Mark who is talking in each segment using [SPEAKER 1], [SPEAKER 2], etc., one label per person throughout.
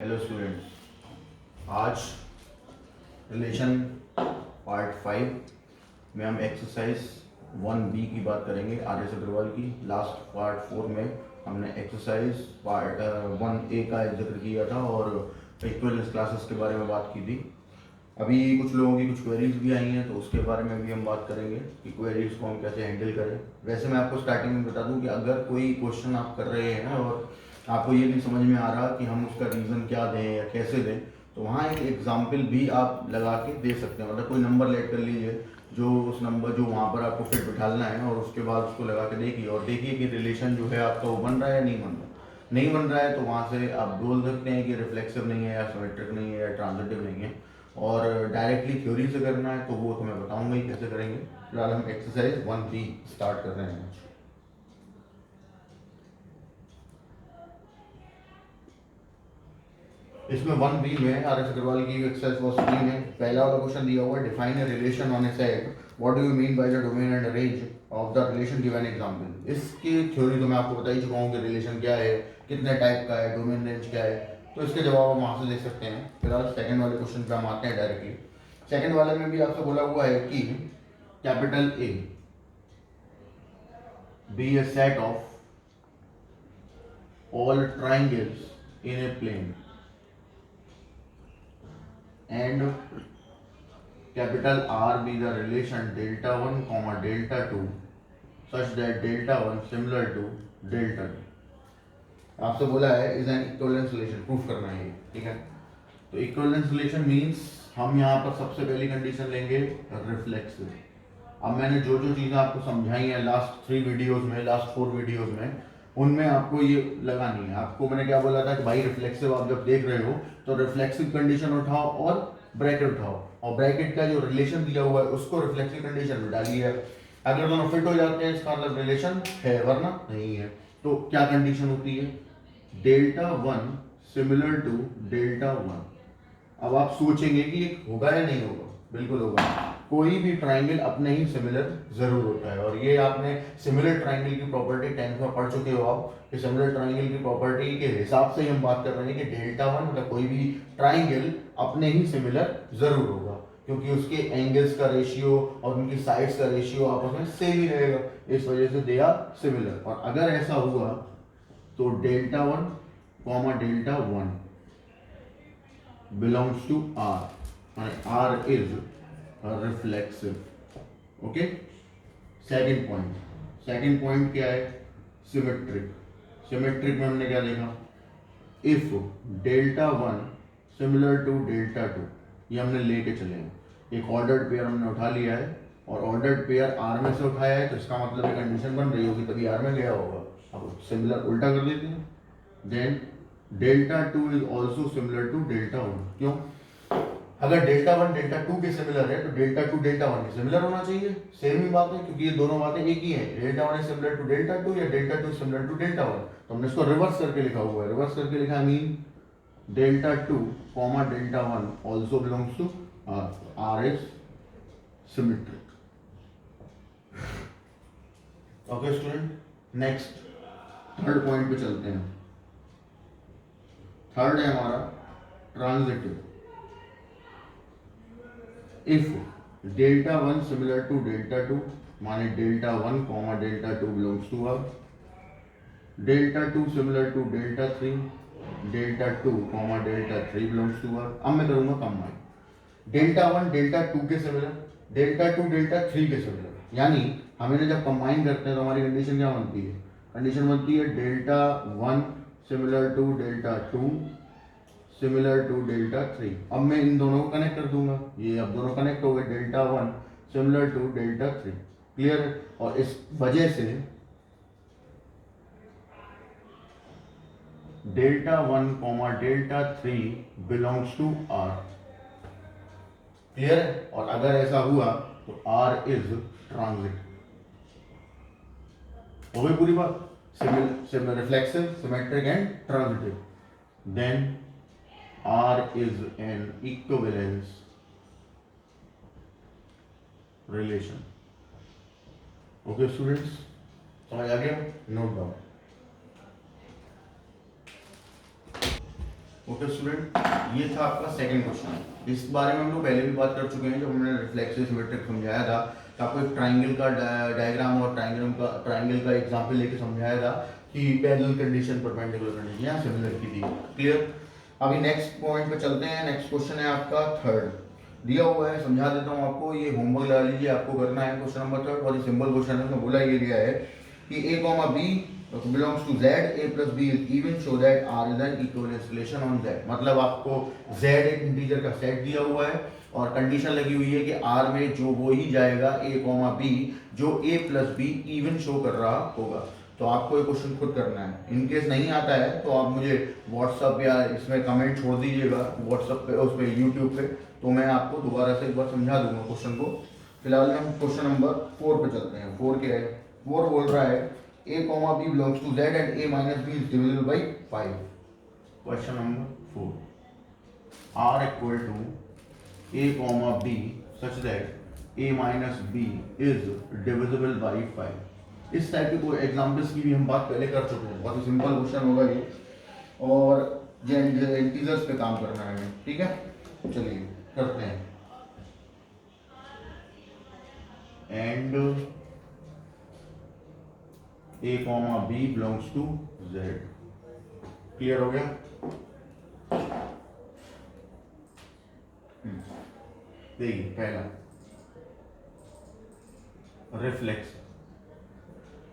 [SPEAKER 1] Hello students, आज relation part 5 में हम एक्सरसाइज 1B की बात करेंगे, आर एस अग्रवाल की। लास्ट पार्ट 4 में हमने एक्सरसाइज पार्ट 1A का जिक्र किया था और इक्विवेलेंस क्लासेस के बारे में बात की थी। अभी कुछ लोगों की कुछ क्वेरीज भी आई हैं, तो उसके बारे में भी हम बात करेंगे कि क्वेरीज को हम कैसे हैंडल करें। वैसे मैं आपको स्टार्टिंग में बता दूं कि अगर कोई क्वेश्चन आप कर रहे हैं और आपको ये नहीं समझ में आ रहा कि हम उसका रीज़न क्या दें या कैसे दें, तो वहाँ एक एग्जाम्पल भी आप लगा के दे सकते हैं। मतलब कोई नंबर लेट कर लीजिए, जो उस नंबर जो वहाँ पर आपको फिट बिठाना है, और उसके बाद उसको लगा के देखिए और देखिए कि रिलेशन जो है आपका वो बन रहा है या नहीं बन रहा। नहीं बन रहा है तो वहाँ से आप बोल सकते हैं कि रिफ्लेक्सिव नहीं है या सिमेट्रिक नहीं है या ट्रांजिटिव नहीं है। और डायरेक्टली थ्योरी से करना है तो वो तो मैं बताऊंगा ही कैसे करेंगे। फिलहाल हम एक्सरसाइज 1B स्टार्ट कर रहे हैं। इसमें 1B में आर एस अग्रवाल की एक्सरसाइज फॉर सी में पहला वाला क्वेश्चन दिया हुआ है, define a relation on a set, what do you mean by the domain and range of the relation, give an example. इसकी थ्योरी तो मैं आपको बता ही चुका हूँ कि रिलेशन क्या है, कितने टाइप का है, डोमेन रेंज क्या है, तो इसके जवाब हम वहाँ से दे सकते हैं। फिलहाल सेकंड वाले क्वेश्चन पे हम आते हैं डायरेक्टली। सेकंड वाले में भी आपसे बोला हुआ है कि capital A B a set of all triangles in a plane and capital R be the relation delta 1 comma delta 2 such that delta 1 similar to delta 2। आपसे बोला है is an equivalence relation, proof करना है ये, ठीक है। तो equivalence relation means हम यहाँ पर सबसे पहली कंडीशन लेंगे रिफ्लेक्सिव। अब मैंने जो जो चीज़ें आपको समझाई हैं लास्ट 3 वीडियोस में, लास्ट 4 वीडियोस में, उनमें आपको ये लगानी है। आपको मैंने क्या बोला था कि भाई रिफ्लेक्सिव आप जब देख रहे हो तो रिफ्लेक्सिव कंडीशन उठाओ और ब्रैकेट उठाओ, और ब्रैकेट का जो रिलेशन दिया हुआ है उसको रिफ्लेक्सिव कंडीशन में डालिए। अगर दोनों फिट हो जाते हैं इसका मतलब रिलेशन है, वरना नहीं है। तो क्या कंडीशन होती है, डेल्टा 1 सिमिलर टू डेल्टा 1। अब आप सोचेंगे कि ये होगा या नहीं होगा, बिल्कुल होगा। कोई भी ट्राइंगल अपने ही सिमिलर जरूर होता है, और ये आपने सिमिलर ट्राइंगल की प्रॉपर्टी 10th में पढ़ चुके हो आप कि सिमिलर ट्राइंगल की प्रॉपर्टी के हिसाब से ही हम बात कर रहे हैं कि डेल्टा 1 मतलब कोई भी ट्राइंगल अपने ही सिमिलर जरूर होगा, क्योंकि उसके एंगल्स का रेशियो और उनकी साइड्स का रेशियो आपस में सेम ही रहेगा, इस वजह से दे आर सिमिलर। और अगर ऐसा हुआ तो delta 1 comma delta 1 belongs to R and R is a reflexive. Okay? second point क्या है, सिमेट्रिक। सिमेट्रिक में हमने क्या देखा, if delta 1 similar to delta 2, ये हमने लेके चले हैं। एक ऑर्डर्ड पेयर हमने उठा लिया है और ऑर्डर्ड पेयर आर में से उठाया है, तो इसका मतलब ये कंडीशन बन रही होगी तभी आर में गया होगा। अब सिमिलर उल्टा कर देते हैं, then delta 2 is also similar to delta 1। क्यों, अगर डेल्टा 1 डेल्टा 2 के सिमिलर है तो डेल्टा 2 डेल्टा 1 के सिमिलर होना चाहिए। सेम ही बात है, क्योंकि ये दोनों बातें एक ही हैं। Delta 1 is similar to delta 2 या डेल्टा 2 सिमिलर टू डेल्टा 1, तो हमने इसको रिवर्स करके लिखा हुआ है। रिवर्स करके लिखा mean delta 2 comma delta 1 also belongs to R, R is symmetric. Okay student, next third point पे चलते हैं। थर्ड है हमारा transitive. If delta 1 similar to delta 2, माने delta 1 comma delta 2 belongs to R, delta 2 similar to delta 3, delta 2 comma delta 3 belongs to R. अब मैं करूंगा combine, delta 1 delta 2 के सिमिलर, डेल्टा 2 डेल्टा 3 के सिमिलर, यानी हमें जब कंबाइन करते हैं तो हमारी कंडीशन क्या बनती है, कंडीशन बनती है delta 1 similar to delta 2 similar to delta 3। अब मैं इन दोनों को कनेक्ट कर दूंगा, ये अब दोनों कनेक्ट हो गए, delta 1 similar to delta 3। Clear है, और इस वजह से delta 1 comma delta 3 belongs to R. Clear है, और अगर ऐसा हुआ तो आर इज ट्रांजिट। हो गई पूरी बात, reflexive, symmetric and transitive. Then R is an equivalence relation. Okay students, समझ आ गया, नोट डाउन। ओके स्टूडेंट, ये था आपका सेकंड क्वेश्चन। इस बारे में हम लोग पहले भी बात कर चुके हैं जब हमने रिफ्लेक्सिव सिमेट्रिक समझाया था, तो आपको एक ट्राइंगल का डायग्राम और ट्राइंगल का एग्जांपल लेके समझाया था कि पैरेलल कंडीशन, परपेंडिकुलर कंडीशन या सिमिलर की थी। क्लियर? अभी नेक्स्ट पॉइंट पे चलते हैं। नेक्स्ट क्वेश्चन है आपका थर्ड, दिया हुआ है, समझा देता हूँ आपको। ये होमवर्क लगा लीजिए, आपको करना है क्वेश्चन नंबर थर्ड। और ये सिंपल क्वेश्चन है, उसमें बोला ये गया है कि a comma b belongs to z, a plus b is even, show that r is an equivalence relation on z। मतलब आपको z एक इंटीजर का सेट दिया हुआ है और कंडीशन लगी हुई है कि r में जो वो ही जाएगा a कॉमा b जो a plus b even show कर रहा होगा। तो आपको ये क्वेश्चन खुद करना है। इनकेस नहीं आता है तो आप मुझे व्हाट्सअप या इसमें कमेंट छोड़ दीजिएगा व्हाट्सअप पे, उस पर यूट्यूब पे, तो मैं आपको दोबारा से एक बार समझा दूंगा क्वेश्चन को। फिलहाल हम क्वेश्चन नंबर 4 पे चलते हैं। 4 क्या है? 4 बोल रहा है a comma b belongs to z and a minus b is divisible by 5। Question number 4, r equal to a comma b such that a minus b is divisible by 5। इस type के कोई एग्जांपल्स की भी हम बात पहले कर चुके हैं। बहुत ही सिंपल क्वेश्चन होगा ये, और इंटीजर्स पे काम करना है, ठीक है? चलिए करते हैं। And a comma b belongs to z। Clear हो गया? देखिए पहला रिफ्लेक्स।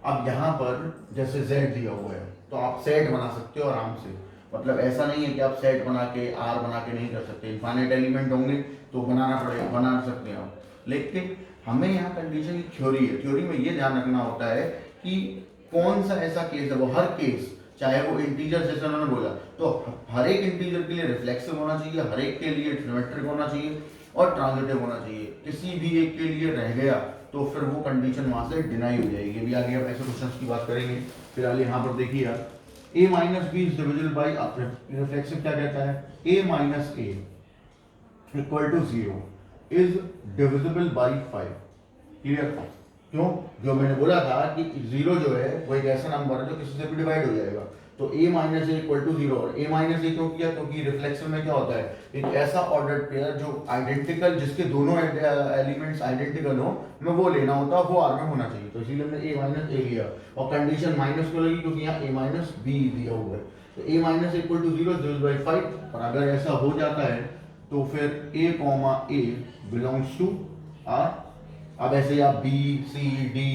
[SPEAKER 1] अब यहां पर जैसे z दिया हुआ है तो आप सेट बना सकते हो आराम से। मतलब ऐसा नहीं है कि आप सेट बना के r बना के नहीं कर सकते। इनफाइनाइट एलिमेंट होंगे तो बनाना पड़ेगा, बना सकते हैं आप। लेकिन हमें यहाँ कंडीशन की थ्योरी है, थ्योरी में ये ध्यान रखना होता है कि कौन सा ऐसा केस है, वो हर केस, चाहे वो इंटीजर जैसे उन्होंने बोला, तो हर एक इंटीजर के लिए रिफ्लेक्सिव होना चाहिए, हर एक के लिए सिमेट्रिक होना चाहिए और ट्रांजिटिव होना चाहिए। किसी भी एक के लिए रह गया तो फिर वो कंडीशन वहां से डिनाई हो जाएगी। अभी आगे आप ऐसे क्वेश्चंस की बात करेंगे। फिलहाल यहाँ पर देखिए आप, a minus B is divisible by, reflexive क्या कहता है? a minus A equal to 0 is divisible by 5। Clear? क्यों? जो मैंने बोला था कि 0 जो है वो एक ऐसा नंबर है जो किसी से भी डिवाइड हो जाएगा। तो a minus A equal to 0, और a माइनस ए क्यों किया? क्योंकि रिफ्लेक्शन में क्या होता है, एक ऐसा ऑर्डर्ड पेयर जो आइडेंटिकल, जिसके दोनों एलिमेंट्स आइडेंटिकल हो, में वो लेना होता है, वो r में होना चाहिए। तो इसीलिए हमने a माइनस ए लिया। और कंडीशन माइनस को लगी क्योंकि यहाँ a माइनस बी दिया हुआ है। तो a minus equal to 0 divided by 5। और अगर ऐसा हो जाता है तो फिर a comma a belongs to r। अब ऐसे आप बी सी डी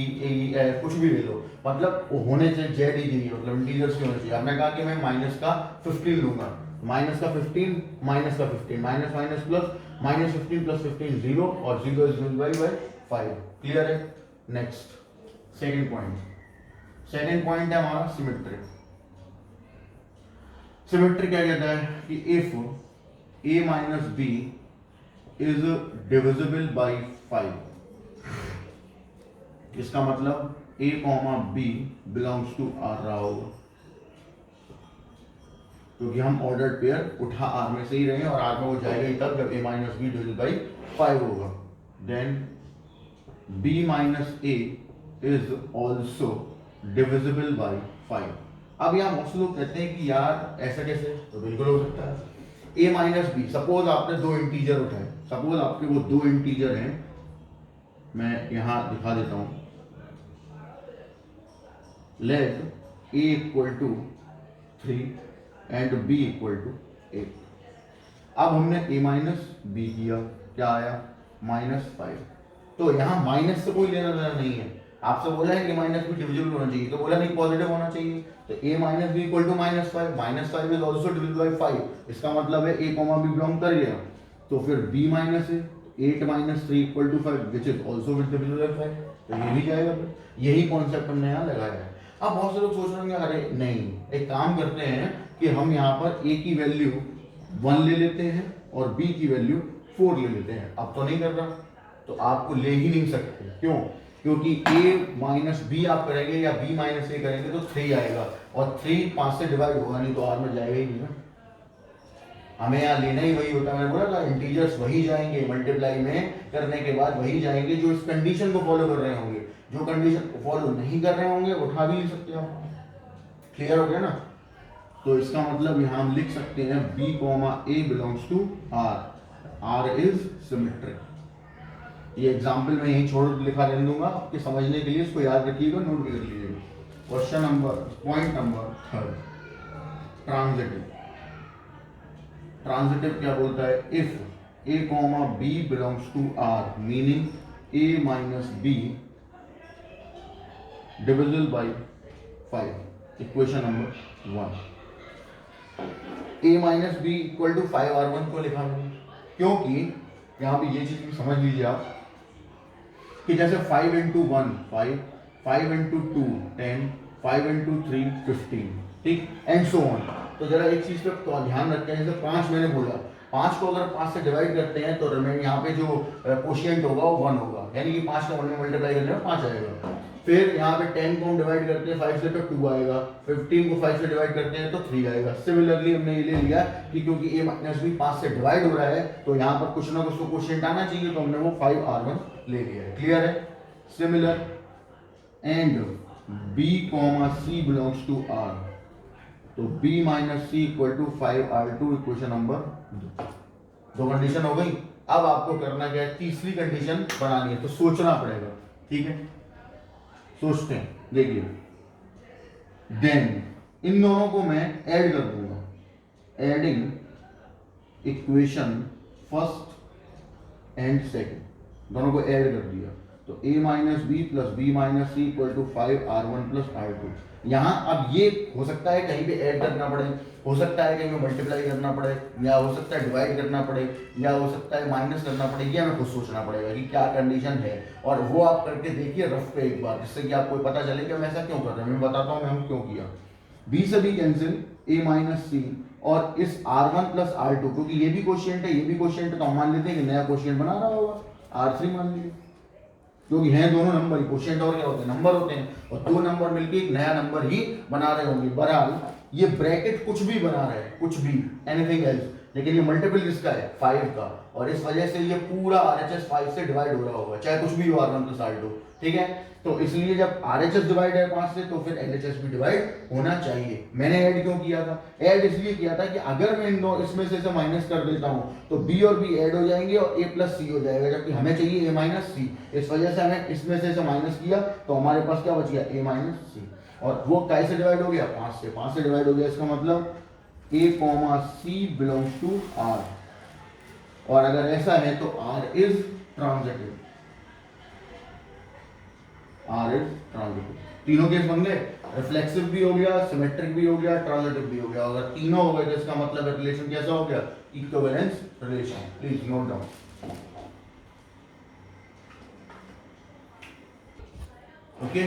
[SPEAKER 1] ए कुछ भी ले लो, मतलब वो होने से जेड ही चाहिए, मतलब इंटीजर्स के होने चाहिए। अब मैं कहा कि मैं माइनस का 15 लूंगा, माइनस का 15 माइनस का 15, minus minus plus, minus 15 plus 15 0, और 0 इज डिवाइडेड बाय 5। क्लियर है? नेक्स्ट सेकंड पॉइंट है हमारा सिमेट्री। सिमेट्री क्या कहता है कि if a minus B is divisible by 5, इसका मतलब a comma B belongs to r रहा होगा, क्योंकि हम ऑर्डर्ड पेयर उठा r में से ही रहे हैं और r में वो जाएगा ही तब जब a minus B divisible by 5 होगा। Then b minus a is also divisible by 5। अब यहाँ बहुत से लोग कहते हैं कि यार ऐसा कैसे? तो बिल्कुल हो सकता है। a माइनस बी, सपोज आपने दो इंटीजर उठाए, सपोज आपके वो दो इंटीजर हैं, मैं यहां दिखा देता हूं। Let a equal to 3 and b equal to 8। अब हमने a माइनस बी किया, क्या आया? -5। तो यहाँ माइनस से कोई लेना देना नहीं है। आपसे बोला है कि माइनस भी डिविजिबल होना चाहिए, तो बोला नहीं पॉजिटिव होना चाहिए। तो a minus B equal to -5, -5 is also divisible by 5। इसका मतलब है a कॉमा b बिलोंग कर गया। तो फिर b माइनस है 8 minus 3 equal to 5 which is also divisible by 5। तो ये भी जाएगा। यही कॉन्सेप्ट हमने यहाँ लगाया है। अब बहुत से लोग सोच रहे होंगे अरे नहीं, एक काम करते हैं कि हम यहाँ पर a की वैल्यू 1 ले लेते हैं और b की वैल्यू 4 ले लेते हैं। अब तो नहीं कर रहा, तो आपको ले ही नहीं सकते। क्यों? क्योंकि a माइनस बी आप करेंगे या b माइनस ए करेंगे तो 3 आएगा, और 3 5 से डिवाइड होगा नहीं, तो r में जाएगा ही नहीं ना। हमें यहाँ लेना ही वही होता है। मैंने बोला था इंटीजर्स वही जाएंगे, मल्टीप्लाई में करने के बाद वही जाएंगे जो इस कंडीशन को फॉलो कर रहे होंगे। जो कंडीशन को फॉलो नहीं कर रहे होंगे उठा भी नहीं सकते आप। क्लियर हो गया ना? तो इसका मतलब यहाँ हम लिख सकते हैं B comma A belongs to R, R is symmetric. ये एग्जाम्पल में यही छोड़ लिखा रहने दूंगा आपके समझने के लिए, इसको याद रखिएगा, नोट भी कर लीजिएगा। Question number, point number 3, transitive. Transitive क्या बोलता है? If A comma B belongs to R meaning A minus B divisible by 5, equation number 1। A minus B equal to 5R1 को लिखा मैंने, क्योंकि यहाँ पे ये चीज भी समझ लीजिए आप कि जैसे 5 इंटू 1 5, 5 इंटू 2 10, 5 इंटू 3 15, ठीक, एंड सो ऑन। तो जरा एक चीज पे तो ध्यान रखते हैं, जैसे 5 मैंने बोला, 5 को अगर 5 से डिवाइड करते हैं तो रिमेन यहाँ पे जो कोशिएंट होगा वो 1 होगा, यानी कि 5 को 1 में मल्टीप्लाई करने में 5 आएगा। फिर यहाँ पे 10 को हम डिवाइड करते हैं 5 से तो 2 आएगा, 15 को 5 से डिवाइड करते हैं तो 3 आएगा। सिमिलरली हमने ये ले लिया कि क्योंकि a माइनस बी 5 से डिवाइड हो रहा है तो यहाँ पर कुछ ना कुछ तो क्वोशिएंट आना चाहिए, तो हमने वो 5R1 ले लिया है। क्लियर है? Similar and b comma c belongs to r, तो b minus C equal to 5R2, equation number 2 condition हो गई। अब आपको करना क्या है? तीसरी कंडीशन बनानी है, तो सोचना पड़ेगा, ठीक है? सोचते हैं, देखिए, देन इन दोनों को मैं ऐड कर दूंगा, adding equation first and second, दोनों को ऐड कर दिया, तो a minus B plus B minus C equal to 5R1 plus R2। यहाँ अब ये हो सकता है कहीं पे ऐड करना पड़े, हो सकता है कहीं पे मल्टीप्लाई करना पड़े, या हो सकता है डिवाइड करना पड़े, या हो सकता है माइनस करना पड़े, या हमें खुद सोचना पड़ेगा कि क्या कंडीशन है, और वो आप करके देखिए रफ पे एक बार, जिससे कि आपको पता चले कि हम ऐसा क्यों कर रहे हैं। मैं बताता हूँ हम क्यों किया। b से b कैंसिल, a माइनस सी, और इस R1 प्लस R2, क्योंकि ये भी क्वोशिएंट है ये भी क्वोशिएंट है, तो हम मान लेते हैं कि नया क्वोशिएंट बना रहा होगा, R3 मान लीजिए, क्योंकि हैं दोनों नंबर ही, क्वोशिएंट और क्या होते हैं? नंबर होते हैं, और दो नंबर मिलके एक नया नंबर ही बना रहे होंगे। बहरहाल ये ब्रैकेट कुछ भी बना रहे हैं, कुछ भी, एनीथिंग एल्स, लेकिन ये मल्टीपल किसका है? 5 का, और इस वजह से ये पूरा RHS 5 से डिवाइड हो रहा होगा, चाहे कुछ भी हो, R1 प्लस R2, ठीक है? तो इसलिए जब RHS डिवाइड है 5 से, तो फिर LHS भी डिवाइड होना चाहिए। मैंने ऐड क्यों किया था? ऐड इसलिए किया था कि अगर मैं इन दो इसमें से माइनस कर देता हूं तो b और b ऐड हो जाएंगे और a प्लस सी हो जाएगा, जबकि हमें चाहिए a माइनस सी। इस वजह से हमें इसमें से माइनस किया, तो हमारे पास क्या बच गया? a माइनस सी, और वो कैसे डिवाइड हो गया? 5 से। 5 से डिवाइड हो गया, इसका मतलब a comma C belongs to r, और अगर ऐसा है तो r is transitive, R is transitive. तीनों केस बन गए, रिफ्लेक्सिव भी हो गया, सिमेट्रिक भी हो गया, ट्रांजिटिव भी हो गया। अगर तीनों हो गए तो इसका मतलब रिलेशन कैसा हो गया? Equivalence relation. Please note down. Okay,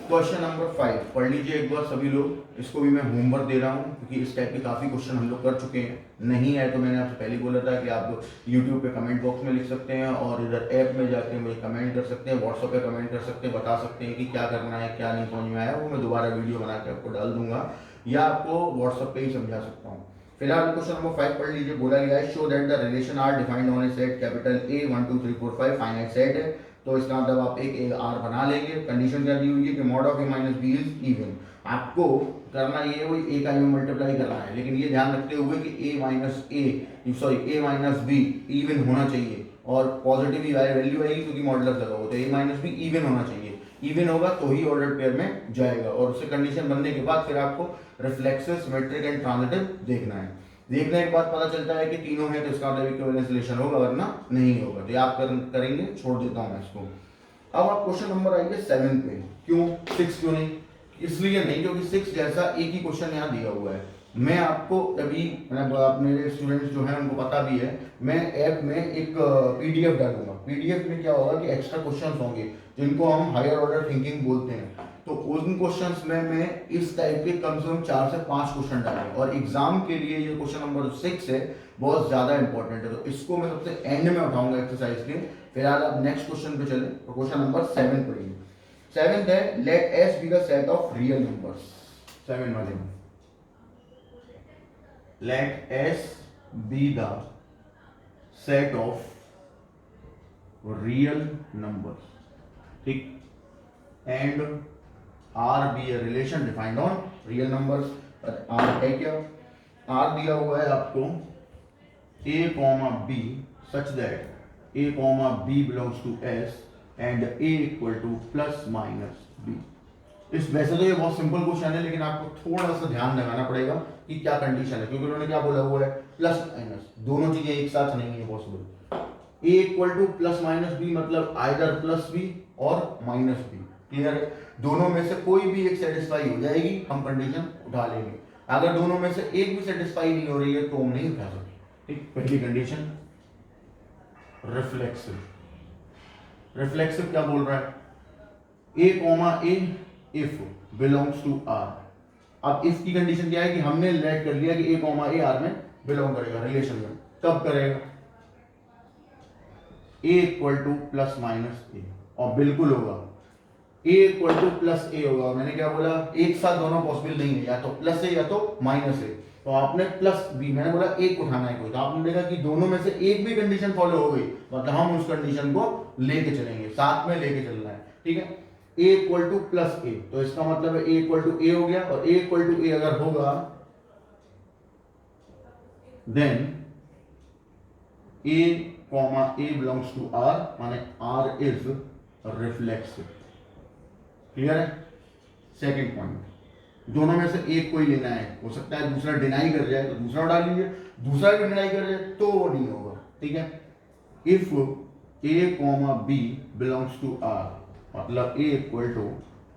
[SPEAKER 1] question number 5 पढ़ लीजिए एक बार सभी लोग। इसको भी मैं होमवर्क दे रहा हूँ, क्योंकि इस टाइप के काफ़ी क्वेश्चन हम लोग कर चुके हैं। नहीं है तो मैंने आपसे पहले बोला था कि आप यूट्यूब पे कमेंट बॉक्स में लिख सकते हैं, और इधर ऐप में जाके मुझे कमेंट कर सकते हैं, व्हाट्सएप पे कमेंट कर सकते हैं, बता सकते हैं कि क्या करना है, क्या नहीं समझ में आया, वो मैं दोबारा वीडियो बना के आपको डाल दूंगा, या आपको व्हाट्सएप पे ही समझा सकता हूँ। फिलहाल क्वेश्चन नंबर 5 पढ़ लीजिए। बोला गया है, show that the relation R defined on a set capital A 1 2 3 4 5 finite set है। तो इसका मतलब आप एक आर बना लेंगे। कंडीशन क्या दी हुई है कि mod of a minus B is even. आपको करना ये है, वही a का में मल्टीप्लाई करना है, लेकिन ये ध्यान रखते हुए कि a माइनस बी इवन होना चाहिए, और पॉजिटिव ही वैल्यू आएगी क्योंकि मॉडुलस लगा हुआ, तो a माइनस बी इवन होना चाहिए। इवन होगा तो ही ऑर्डर पेयर में जाएगा, और उससे कंडीशन बनने के बाद फिर आपको रिफ्लेक्सिव, सिमेट्रिक एंड ट्रांजिटिव देखना है। देखने के बाद पता चलता है कि तीनों है तो इसका मतलब इक्विवेलेंस रिलेशन होगा, वरना नहीं होगा। तो ये आप करेंगे, छोड़ देता हूं मैं इसको। अब आप क्वेश्चन नंबर आएंगे 7 पे। क्यों 6 क्यों नहीं? इसलिए नहीं क्योंकि 6 जैसा एक ही क्वेश्चन यहाँ दिया हुआ है। मैं आपको अभी अपने स्टूडेंट्स जो हैं उनको पता भी है, मैं ऐप में एक PDF डालूंगा। PDF में क्या होगा कि एक्स्ट्रा क्वेश्चंस होंगे जिनको हम हायर ऑर्डर थिंकिंग बोलते हैं। तो उन क्वेश्चंस में मैं इस टाइप के कम से कम 4 से 5 क्वेश्चन डालूंगा, और एग्जाम के लिए ये क्वेश्चन नंबर 6 है बहुत ज्यादा इंपॉर्टेंट है, तो इसको मैं सबसे एंड में उठाऊंगा एक्सरसाइज के। फिलहाल आप नेक्स्ट क्वेश्चन पे चले, तो क्वेश्चन नंबर 7 पढ़िए। 7th है, let S be the set of real numbers. 7 वाले में let S be the set of real numbers, ठीक, and R be a relation defined on real numbers। R है क्या, आर दिया हुआ है आपको a comma B such that a comma B belongs to S and a equal to plus minus B. इस वैसे तो ये बहुत सिंपल क्वेश्चन है, लेकिन आपको थोड़ा सा ध्यान लगाना पड़ेगा कि क्या कंडीशन है, क्योंकि उन्होंने क्या बोला हुआ है प्लस माइनस, दोनों चीजें एक साथ नहीं है possible. a equal to plus minus B मतलब आइदर प्लस बी और माइनस बी। क्लियर है, दोनों में से कोई भी एक सेटिस्फाई हो जाएगी, हम कंडीशन उठा लेंगे। अगर दोनों में से एक भी सेटिस्फाई नहीं हो रही है तो हम नहीं उठा सकते। ठीक, पहली कंडीशन। रिफ्लेक्सिव, रिफ्लेक्सिव क्या बोल रहा है, a comma a if belongs to R. अब इफ की कंडीशन क्या है कि हमने लेट कर लिया कि a कॉमा ए आर में बिलोंग करेगा, रिलेशन में। कब करेगा, a equal to plus minus a, और बिल्कुल होगा a equal to plus a होगा। मैंने क्या बोला, एक साथ दोनों पॉसिबल नहीं है, या तो प्लस ए या तो माइनस ए। तो आपने प्लस बी, मैंने बोला एक उठाना है कोई, तो आपने देखा कि दोनों में से एक भी कंडीशन फॉलो हो गई, मतलब हम उस कंडीशन को लेके चलेंगे, साथ में लेके चलना है। ठीक है, a इक्वल टू प्लस ए, तो इसका मतलब है a इक्वल टू ए हो गया, और a इक्वल टू ए अगर होगा then a comma A belongs to R, माने r इज रिफ्लेक्सिव। क्लियर है। सेकंड पॉइंट, दोनों में से एक कोई लेना है, हो सकता है दूसरा डिनाई कर जाए तो दूसरा डाल लीजिए, दूसरा भी डिनाई कर जाए तो वो नहीं होगा। ठीक है, if a comma B belongs to R मतलब a equal to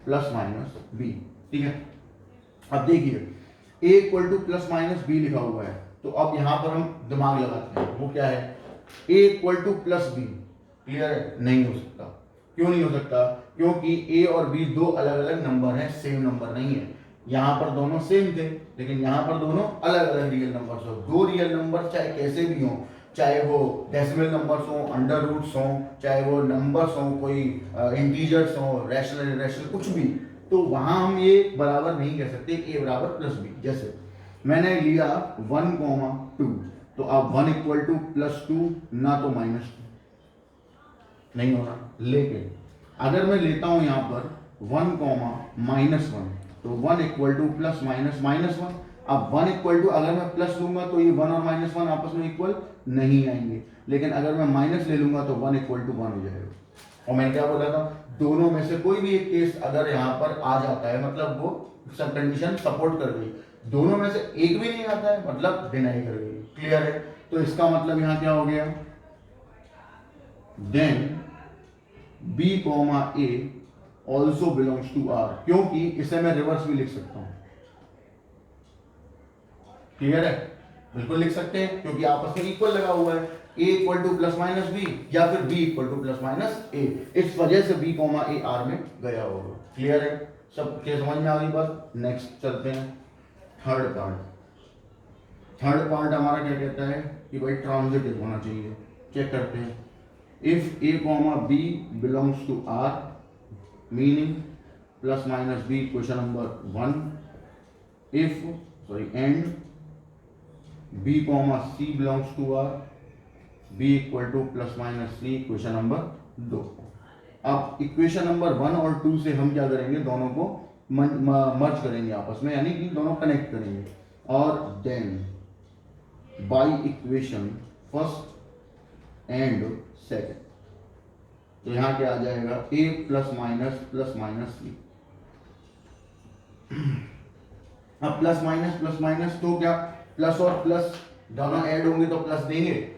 [SPEAKER 1] plus minus B. ठीक है, अब देखिए a equal to plus minus B लिखा हुआ है, तो अब यहां पर हम दिमाग लगाते हैं, वो क्या है, a equal to plus B. Clear है, नहीं हो सकता। क्यों नहीं हो सकता, क्योंकि a और b दो अलग अलग नंबर हैं, सेम नंबर नहीं है। यहां पर दोनों सेम थे, लेकिन यहां पर दोनों अलग अलग रियल नंबर्स हो। दो रियल नंबर चाहे कैसे भी हो, चाहे वो डेसिमल नंबर्स हो, अंडर रूट्स हो, चाहे वो नंबर्स हो, कोई इंटीजर्स हो, रैशनल इरेशनल कुछ भी, तो वहां हम ये बराबर नहीं कह सकते a बराबर प्लस बी। जैसे मैंने लिया 1,2, तो अब 1 इक्वल टू प्लस 2 ना तो माइनस 2, नहीं होना। लेकिन अगर मैं लेता हूं यहां पर 1 कॉमा माइनस 1, तो 1 equal to plus minus minus 1। अब 1 इक्वल टू अगर मैं प्लस लूंगा तो ये 1 और माइनस 1 आपस में इक्वल नहीं आएंगे, लेकिन अगर मैं माइनस ले लूंगा तो 1 इक्वल टू 1 हो जाएगा। और मैंने क्या बोला था, दोनों में से कोई भी एक केस अगर यहां पर आ जाता है मतलब वो सब कंडीशन सपोर्ट कर गई, दोनों में से एक भी नहीं आता है मतलब डिनाई कर गई। क्लियर है, तो इसका मतलब यहां क्या हो गया, then b comma A also belongs to R, क्योंकि इसे मैं रिवर्स भी लिख सकता हूं। क्लियर है, बिल्कुल लिख सकते हैं, क्योंकि आपस में इक्वल लगा हुआ है, a equal to plus minus b या फिर b equal to plus minus a. इस वजह से b कॉमा ए आर में गया होगा। क्लियर है, सब के समझ में आ गई बात। नेक्स्ट चलते हैं थर्ड पार्ट। थर्ड पार्ट हमारा क्या कहता है कि भाई ट्रांजिटिव होना चाहिए। चेक करते हैं, if a comma B belongs to R meaning plus minus B, question number 1। If and b comma C belongs to R, b equal to plus minus C, equation number 2। अब equation number 1 और 2 से हम क्या करेंगे, दोनों को मर्ज करेंगे आपस में, यानी कि दोनों कनेक्ट करेंगे, और then by equation first and second, तो यहां क्या आ जाएगा, a प्लस माइनस सी। अब प्लस माइनस तो क्या, प्लस और प्लस दोनों ऐड होंगे तो प्लस देंगे,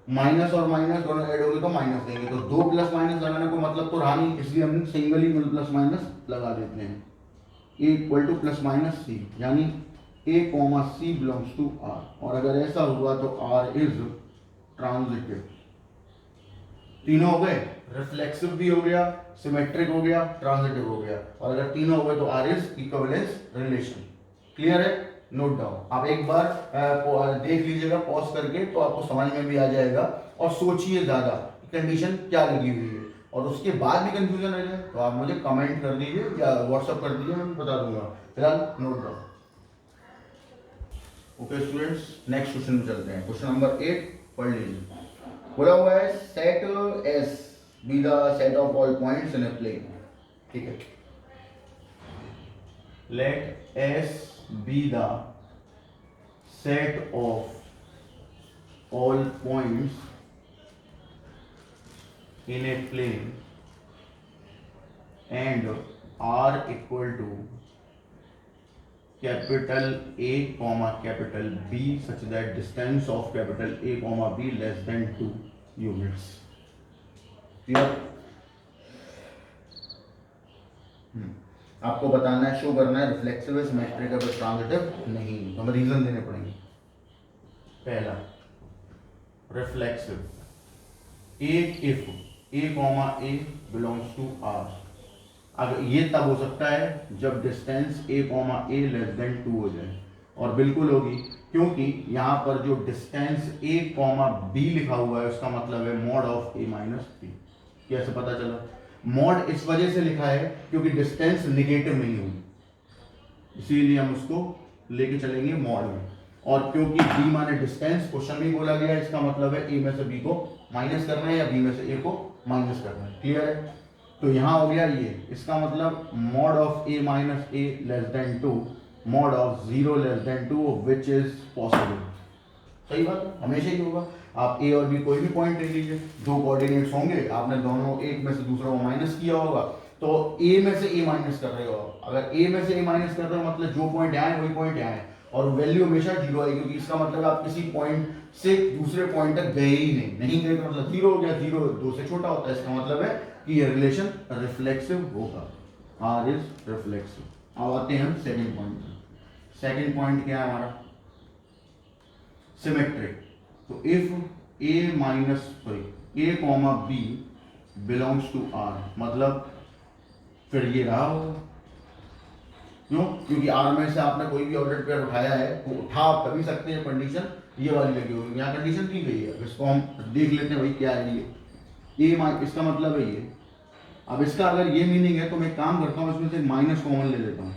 [SPEAKER 1] माइनस और माइनस दोनों ऐड होंगे तो माइनस देंगे। तो दो प्लस माइनस लगाने को मतलब तो रहा नहीं, इसलिए हम सिंगल ही प्लस माइनस लगा देते हैं। a equal to plus minus c, यानी a comma C belongs to R, और अगर ऐसा हुआ तो r इज ट्रांजिटिव। तीनों हो गए, रिफ्लेक्सिव भी हो गया, सिमेट्रिक हो गया, ट्रांजिटिव हो गया, और अगर तीनों हो गए तो r is equivalence relation. Clear है, नोट डाउन। आप एक बार देख लीजिएगा पॉज करके, तो आपको समझ में भी आ जाएगा, और सोचिए ज्यादा कंडीशन क्या लगी हुई है, और उसके बाद भी कंफ्यूजन रह जाए तो आप मुझे कमेंट कर दीजिए या व्हाट्सअप कर दीजिए, मैं बता दूंगा। फिलहाल note down. Okay students, next question में चलते हैं। क्वेश्चन नंबर 8 पढ़ लीजिए। बोला हुआ है set S be the set of all points in a plane. ठीक है, let S be the set of all points in a plane and are equal to capital A comma capital B such that distance of capital A comma B less than 2 units. Clear? आपको बताना है, show करना है reflexive है, symmetric है, बस transitive नहीं। तो हमें रीजन देने पड़ेंगे। पहला reflexive, if A comma A belongs to R, अगर ये तब हो सकता है जब distance A comma A less than 2 हो जाए, और बिल्कुल होगी क्योंकि यहाँ पर जो डिस्टेंस A कॉमा B लिखा हुआ है उसका मतलब है mod of A minus B। कैसे पता चला? मॉड इस वजह से लिखा है क्योंकि डिस्टेंस निगेटिव नहीं होगी, इसीलिए हम उसको लेके चलेंगे मॉड में। और क्योंकि B माने डिस्टेंस, क्वेश्चन में बोला गया है, इसका मतलब है A में से B को माइनस करना है या B में से A को माइनस करना है। क्लियर है? तो यहाँ हो गया ये, इसका मतलब mod of A minus A less than 2, mod of 0 less than 2 which is possible. सही बात है, हमेशा ही होगा। आप A और B कोई भी पॉइंट ले लीजिए, दो कोऑर्डिनेट्स होंगे, आपने दोनों एक में से दूसरा को माइनस किया होगा, तो A में से A माइनस कर रहे हो। अगर A में से A माइनस कर रहे हो मतलब जो पॉइंट यहाँ है वही पॉइंट यहाँ है, और वैल्यू हमेशा 0 आएगी, क्योंकि इसका मतलब आप किसी पॉइंट से दूसरे पॉइंट तक गए ही नहीं गए तो मतलब 0 हो गया, 0 2 से छोटा होता है, इसका मतलब है कि ये रिलेशन रिफ्लेक्सिव होगा। R is reflexive. अब आते हैं हम सेकंड पॉइंट पर। सेकंड पॉइंट क्या है हमारा? सिमेट्रिक। तो if A comma B belongs to R, मतलब फिर ये रहा होगा। क्यों? क्योंकि R में से आपने कोई भी ऑर्डर पेयर उठाया है, वो उठा आप कर भी सकते हैं, कंडीशन ये वाली लगी होगी, यहाँ कंडीशन दी गई है। इसको हम देख लेते हैं भाई क्या है ये। इसका मतलब है ये। अब इसका अगर ये मीनिंग है तो मैं काम करता हूँ, इसमें से माइनस कॉमन ले लेता हूँ।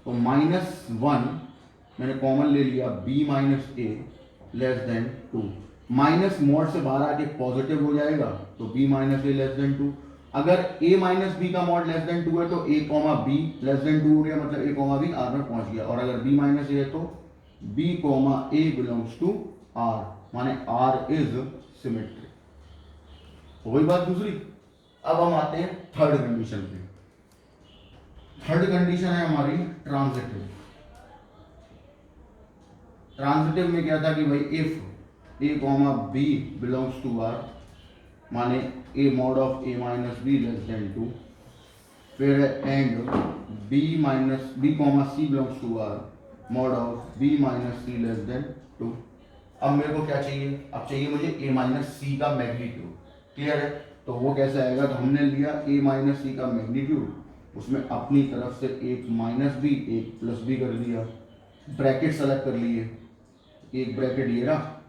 [SPEAKER 1] तो -1 मैंने कॉमन ले लिया, B minus A less than 2। Minus mode से बाहर आके पॉजिटिव हो जाएगा, तो B minus A less than 2। अगर A माइनस B का मॉड लेस देन 2 है तो A comma B less than 2 हो गया, मतलब A कॉमा B R में पहुंच गया। और अगर B माइनस A है तो B comma A belongs to R, माने R इज सिमेट्रिक। हो गई बात दूसरी। अब हम आते हैं थर्ड कंडीशन पे। थर्ड कंडीशन है हमारी ट्रांजिटिव। ट्रांजिटिव में क्या था कि भाई if A comma B belongs to R, माने A mod of A minus B less than 2, फिर and B comma C belongs to R, mod of B minus C less than 2। अब मेरे को क्या चाहिए? अब चाहिए मुझे A माइनस C का मैग्नीट्यूड। क्लियर है? तो वो कैसे आएगा? तो हमने लिया A माइनस C का मैग्नीट्यूड, उसमें अपनी तरफ से एक माइनस B एक प्लस B कर दिया, ब्रैकेट सेलेक्ट कर लिए, एक ब्रैकेट ये रहा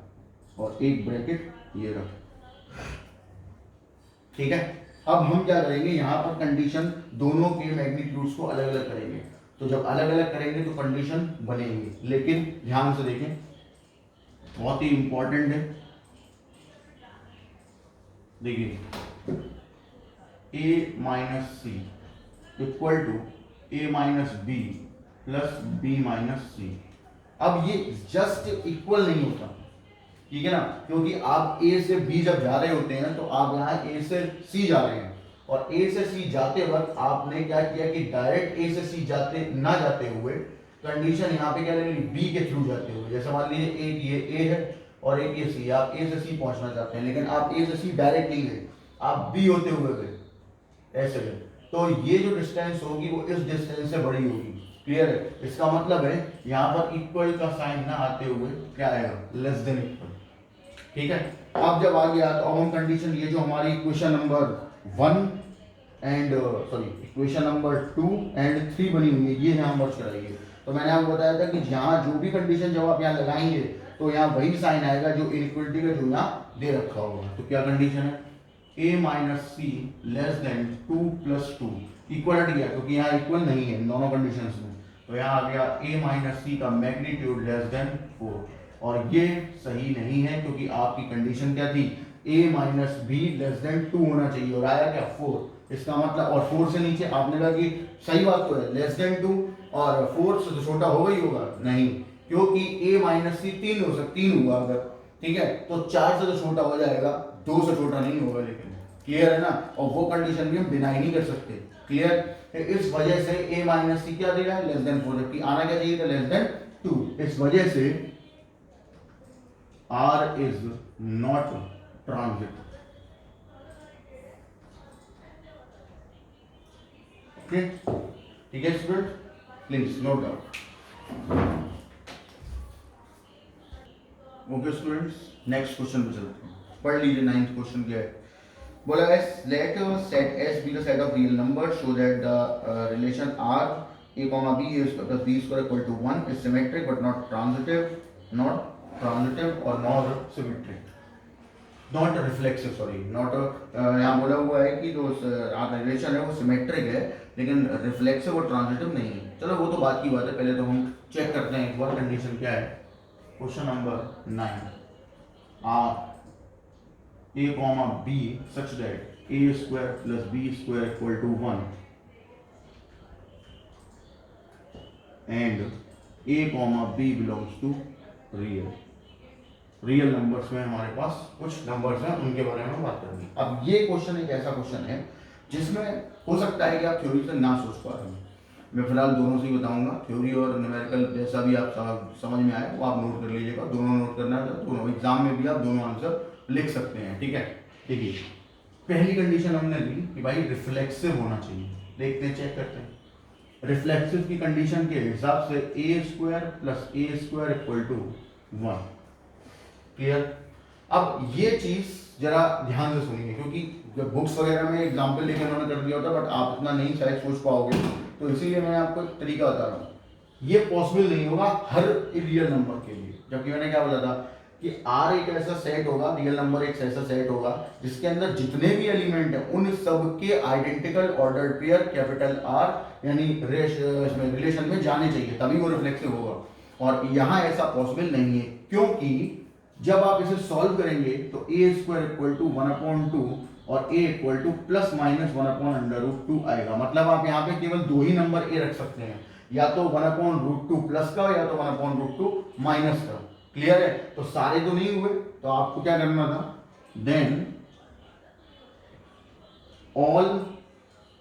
[SPEAKER 1] और एक ब्रैकेट ये रहा। ठीक है? अब हम क्या करेंगे, यहाँ पर कंडीशन दोनों के मैग्नीट्यूड्स को अलग अलग करेंगे। तो जब अलग अलग करेंगे तो कंडीशन बनेगी, लेकिन ध्यान से देखें, बहुत ही इंपॉर्टेंट है। देखिए A minus C equal to A minus B plus B minus C। अब ये जस्ट इक्वल नहीं होता, ठीक है ना, क्योंकि आप A से B जब जा रहे होते हैं तो आप यहाँ A से C जा रहे हैं, और A से C जाते वक्त आपने क्या किया कि डायरेक्ट A से C जाते हुए कंडीशन यहाँ पे क्या ले ली, B के थ्रू जाते हुए। जैसे मान लीजिए एक ये A है और एक ये C, आप A से C पहुंचना चाहते हैं, लेकिन आप A से C डायरेक्ट नहीं गए, आप B होते हुए गए, ऐसे गए, तो ये जो डिस्टेंस होगी वो इस डिस्टेंस से बड़ी होगी। क्लियर है? इसका मतलब है यहाँ पर इक्वल का साइन ना आते हुए क्या आएगा, लेस देन इक्वल। ठीक है? अब जब आ गया तो अब हम कंडीशन, ये जो हमारी इक्वेशन नंबर 2 एंड 3 बनी हुई है, ये यहाँ मर्ज कराइए। तो मैंने आपको बताया था कि जहाँ जो भी कंडीशन जब आप यहाँ लगाएंगे तो यहाँ वही साइन आएगा जो इनइक्वलिटी का जो यहाँ दे रखा होगा। तो क्या कंडीशन है? A minus C less than 2 plus 2। Equality है क्योंकि यहाँ इक्वल नहीं है इन दोनों कंडीशंस में, तो यहाँ आ गया A माइनस C का मैग्नीट्यूड लेस देन 4, और ये सही नहीं है क्योंकि आपकी कंडीशन क्या थी, A minus B less than 2 होना चाहिए, और आया क्या 4। इसका मतलब, और 4 से नीचे आपने कहा कि सही बात तो है, लेस देन 2 और 4 से तो छोटा होगा ही होगा नहीं, क्योंकि a माइनस सी 3 हुआ अगर, ठीक है, तो 4 से तो छोटा हो जाएगा, 2 से छोटा नहीं होगा, लेकिन क्लियर है ना, और वो कंडीशन भी हम डिनाई नहीं कर सकते, क्लियर। इस वजह से a माइनस सी क्या दे रहा है, लेस देन 4, जबकि आना क्या चाहिए था, लेस देन 2। इस वजह से r इज नॉट ट्रांजिट। ठीक है student, please note down. Okay students, next question पे चलते हैं, पढ़ लीजिए। 9th क्वेश्चन क्या है, बोला है let set S be the set of real numbers so that the relation R a comma b is plus b square equal to 1 is symmetric but not transitive or not symmetric, not reflexive, sorry, not यहाँ बोला हुआ है कि जो relation है वो symmetric है लेकिन रिफ्लेक्सिव और ट्रांजिटिव नहीं है। चलो वो तो बात की बात है, पहले तो हम चेक करते हैं एक बार कंडीशन क्या है। Question number 9, R a comma b such that a square plus b square equal to 1 and a comma b belongs to real numbers में हमारे पास कुछ नंबर्स हैं, उनके बारे में बात करेंगे। अब ये क्वेश्चन एक ऐसा क्वेश्चन है जिसमें हो सकता है कि आप थ्योरी से ना सोच पा रहे हैं। मैं फिलहाल दोनों से ही बताऊंगा, थ्योरी और न्यूमेरिकल जैसा भी आप समझ में आए वो आप नोट कर लीजिएगा। दोनों नोट करना है तो दोनों, एग्जाम में भी आप दोनों आंसर लिख सकते हैं, ठीक है। देखिए पहली कंडीशन हमने ली कि भाई रिफ्लेक्सिव होना चाहिए, देखते हैं, चेक करते हैं। रिफ्लेक्सिव की कंडीशन के हिसाब से a square plus a square equal to 1, clear. अब ये चीज जरा ध्यान से सुनिए, क्योंकि जब बुक्स वगैरह में एग्जाम्पल लेके उन्होंने कर दिया होता, बट आप इतना नहीं शायद सोच पाओगे, तो इसीलिए मैं आपको एक तरीका बता रहा हूँ। ये पॉसिबल नहीं होगा हर रियल नंबर के लिए, जबकि मैंने क्या बोला था कि R एक ऐसा सेट होगा, रियल नंबर एक ऐसा सेट होगा जिसके अंदर जितने भी एलिमेंट हैं उन सब के identical ordered pair capital R यानी रिलेशन में जाने चाहिए, तभी वो रिफ्लेक्सिव होगा। और यहाँ ऐसा पॉसिबल नहीं है, क्योंकि जब आप इसे सॉल्व करेंगे तो a स्क्वायर इक्वल टू 1/2 और a equal to plus minus 1/√2 आएगा। मतलब आप यहाँ पे केवल दो ही नंबर a रख सकते हैं, या तो 1/√2 प्लस का या तो 1/√2 माइनस का, क्लियर है। तो सारे तो नहीं हुए, तो आपको क्या करना था, then all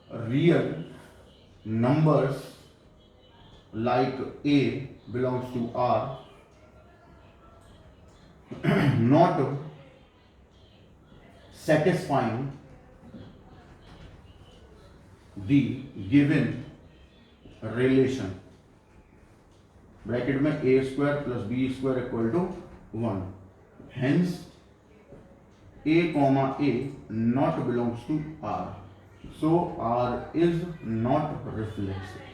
[SPEAKER 1] real numbers like a belongs to R not satisfying the given relation, bracket में a square plus b square equal to 1, hence a comma a not belongs to R, so R is not reflexive।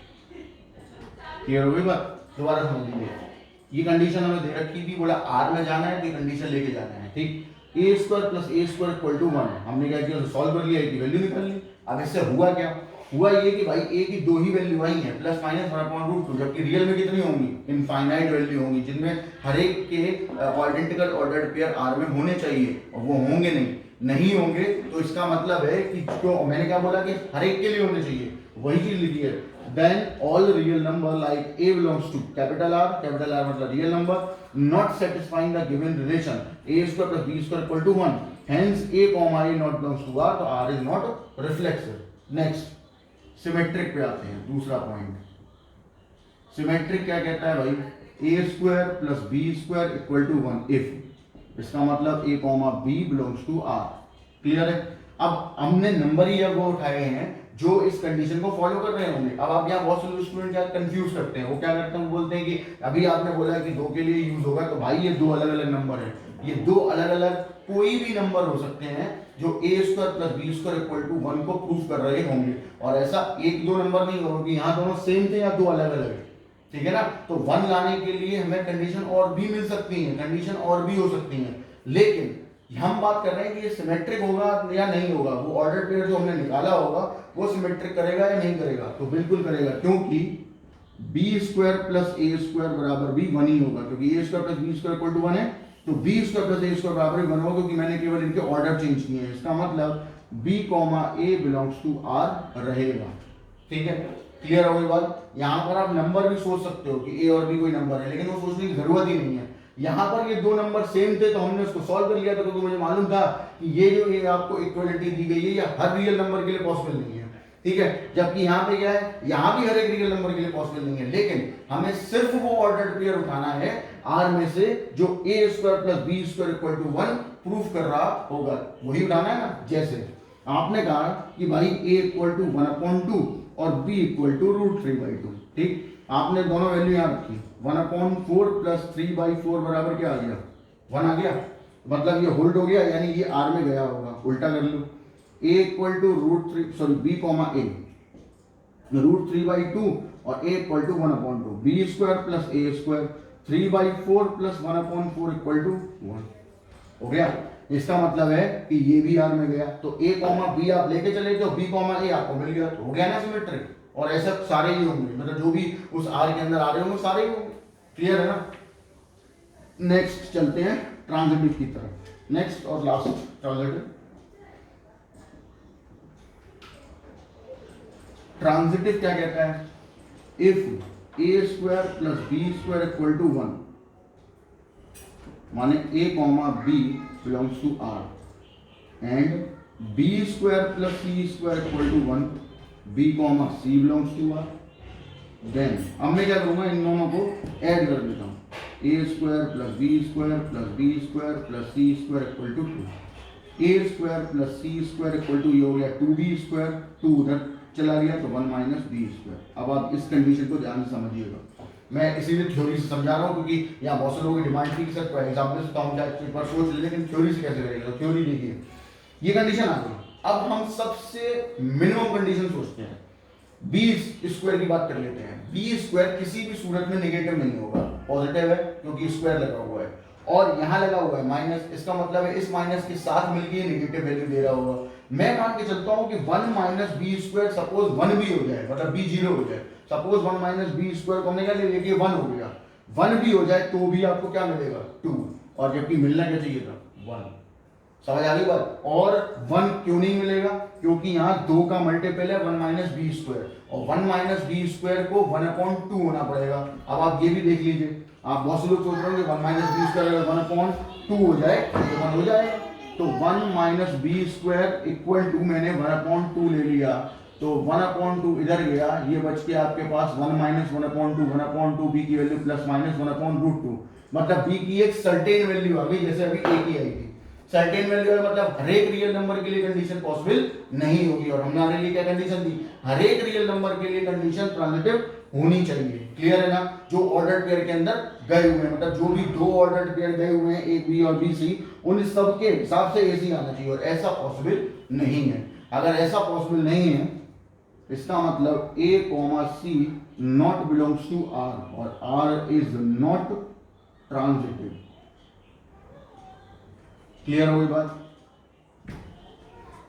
[SPEAKER 1] Clear हो गई बात, दोबारा समझ लीजिए। ये condition हमें दे रखी थी, बोला R में जाना है तो ये कंडीशन लेके जाना है, ठीक। a square plus a square equal to 1, हमने क्या किया, सॉल्व कर लिया, की वैल्यू निकाल ली। अब इससे हुआ क्या, हुआ ये कि भाई a की दो ही वैल्यू आई है, प्लस माइनस 1/√2, जबकि रियल में कितनी होंगी, इनफाइनाइट वैल्यू होंगी, जिनमें हर एक के आइडेंटिकल ऑर्डर्ड पेयर R में होने चाहिए, और वो होंगे नहीं होंगे। तो इसका मतलब है कि जो मैंने क्या बोला कि हर एक के लिए होने चाहिए, वही चीज लिखी है। Then all real number like a belongs to capital R मतलब real number, not satisfying the given relation a square plus b square equal to 1, hence a comma a not belongs to R, तो R is not reflexive। Next symmetric पे आते हैं, दूसरा point. Symmetric क्या कहता है भाई, a square plus b square equal to 1 if, इसका मतलब a comma b belongs to R, clear है। अब हमने नंबर ही अब वो उठाए हैं जो इस कंडीशन को फॉलो कर रहे होंगे। अब आप यहाँ बहुत सारे स्टूडेंट क्या कंफ्यूज करते हैं, वो क्या करते हैं, वो बोलते हैं कि अभी आपने बोला है कि दो के लिए यूज होगा, तो भाई ये दो अलग अलग नंबर है, ये दो अलग अलग कोई भी नंबर हो सकते हैं जो a square plus b square equal to 1 को प्रूव कर रहे होंगे। और ऐसा एक दो नंबर नहीं होगा कि यहाँ दोनों सेम थे या दो अलग अलग है, ठीक है ना। तो 1 लाने के लिए हमें कंडीशन और भी मिल सकती है, कंडीशन और भी हो सकती है, लेकिन हम बात कर रहे हैं कि ये सिमेट्रिक होगा या नहीं होगा। वो ऑर्डर पेयर जो हमने निकाला होगा वो सिमेट्रिक करेगा या नहीं करेगा, तो बिल्कुल करेगा, क्योंकि b square plus a square बराबर भी 1 ही होगा, क्योंकि a square plus B square equal to 1 है, तो b square plus a square बराबर 1 होगा, क्योंकि मैंने केवल इनके ऑर्डर चेंज किए हैं। इसका मतलब B comma A belongs to R रहेगा, ठीक है। क्लियर हो गई बात। यहाँ पर आप नंबर भी सोच सकते हो कि ए और बी कोई नंबर है, लेकिन वो सोचने की जरूरत ही नहीं है। यहाँ पर ये दो नंबर सेम थे तो हमने उसको सॉल्व कर लिया था, क्योंकि मुझे मालूम था कि ये जो ये आपको इक्वलिटी दी गई है ये हर रियल नंबर के लिए पॉसिबल नहीं है, ठीक है। जबकि यहाँ पे क्या है, यहाँ भी हर एक रियल नंबर के लिए पॉसिबल नहीं है, लेकिन हमें सिर्फ वो ऑर्डर्ड पेयर उठाना है आर में से जो a square plus B square equal to 1 proof कर रहा होगा, वही उठाना है ना। जैसे आपने कहा कि भाई ए इक्वल टू 1/2 और बी इक्वल टू √3/2, ठीक। आपने दोनों वैल्यू यहाँ रखी, 1/4 प्लस 3/4 बराबर क्या आ गया, 1 आ गया। मतलब ये होल्ड हो गया, यानी ये आर में गया होगा। उल्टा कर लो, a equal to b comma a √3/2 और a equal to 1/2, b square plus a square 3/4 plus 1/4 equal to 1 हो गया। इसका मतलब है कि ये भी आर में गया, तो a कॉमा b आप लेके चले तो b कॉमा a आपको मिल गया, तो हो गया ना सिमेट्रिक। और ऐसा सारे ही होंगे, मतलब जो भी उस आर के अंदर आ रहे होंगे सारे ही होंगे। क्लियर है ना। नेक्स्ट चलते हैं ट्रांजिटिव की तरफ। नेक्स्ट और लास्ट ट्रांजिटिव। ट्रांजिटिव क्या कहता है, if A square plus B square equal to 1, माने a comma b belongs to r and b square plus c square equal to 1, b comma c belongs to r, then अब मैं क्या करूंगा, इन दोनों को ऐड कर देता हूं, a square plus b square plus b square plus c square equal to 2, a square plus c square equal to ये हो गया 2b स्क्वायर, 2 उधर चला गया तो 1 माइनस बी स्क्वायर। अब आप इस कंडीशन को ध्यान से समझिएगा, मैं इसीलिए थ्योरी से समझा रहा हूँ, क्योंकि यहाँ बहुत से लोगों की डिमांड थी कि सर एग्जाम्पल से तो हम एक बार सोच ले, लेकिन थ्योरी से कैसे करेंगे। तो थ्योरी देखिए, ये कंडीशन आ गई। अब हम सबसे मिनिमम कंडीशन सोचते हैं, बी स्क्वायर की बात कर लेते हैं। बी स्क्वायर किसी भी सूरत में नेगेटिव नहीं होगा, पॉजिटिव है क्योंकि स्क्वायर लगा हुआ है और यहाँ लगा हुआ है माइनस, इसका मतलब है इस माइनस के साथ मिलकर नेगेटिव वैल्यू दे रहा होगा। मैं मान के चलता हूँ कि 1 माइनस बी स्क्वायर सपोज 1 भी हो जाए, मतलब बी 0 हो जाए। सपोज 1 माइनस बी स्क्वायर को हमने क्या ले लिया, 1 हो गया, 1 भी हो जाए तो भी आपको क्या मिलेगा 2, और जबकि मिलना क्या चाहिए था 1। समझ आ गई बात। और 1 क्यों नहीं मिलेगा, क्योंकि यहाँ 2 का मल्टीपल है 1 माइनस बी स्क्वायर, और 1 माइनस बी स्क्वायर को 1/2 होना पड़ेगा। अब आप ये भी देख लीजिए, आप बहुत से लोग सोच रहे हो कि 1 माइनस बी स्क्वायर अगर 1/2 हो जाए तो 1 हो जाए, तो 1 minus B square equal to मैंने 1/2 ले लिया, तो 1/2 इधर गया, ये बच के आपके पास 1 माइनस 1/2 बी की वैल्यू प्लस माइनस 1/√2, मतलब बी की एक सर्टेन वैल्यू आ गई, जैसे अभी ए की आई थी। सर्टेन वैल्यू है मतलब हर एक रियल नंबर के लिए कंडीशन पॉसिबल नहीं होगी, और हमने हमारे लिए क्या कंडीशन दी, हर एक रियल नंबर के लिए कंडीशन ट्रांजिटिव होनी चाहिए। क्लियर है ना। जो ऑर्डर्ड पेयर के अंदर गए हुए हैं, मतलब जो भी 2 ऑर्डर्ड पेयर गए हुए हैं, ए बी और बी सी, उन सब के हिसाब से ए सी आना चाहिए, और ऐसा पॉसिबल नहीं है। अगर ऐसा पॉसिबल नहीं है, इसका मतलब a comma C not belongs to R, और R is not transitive. Clear हो गई बात।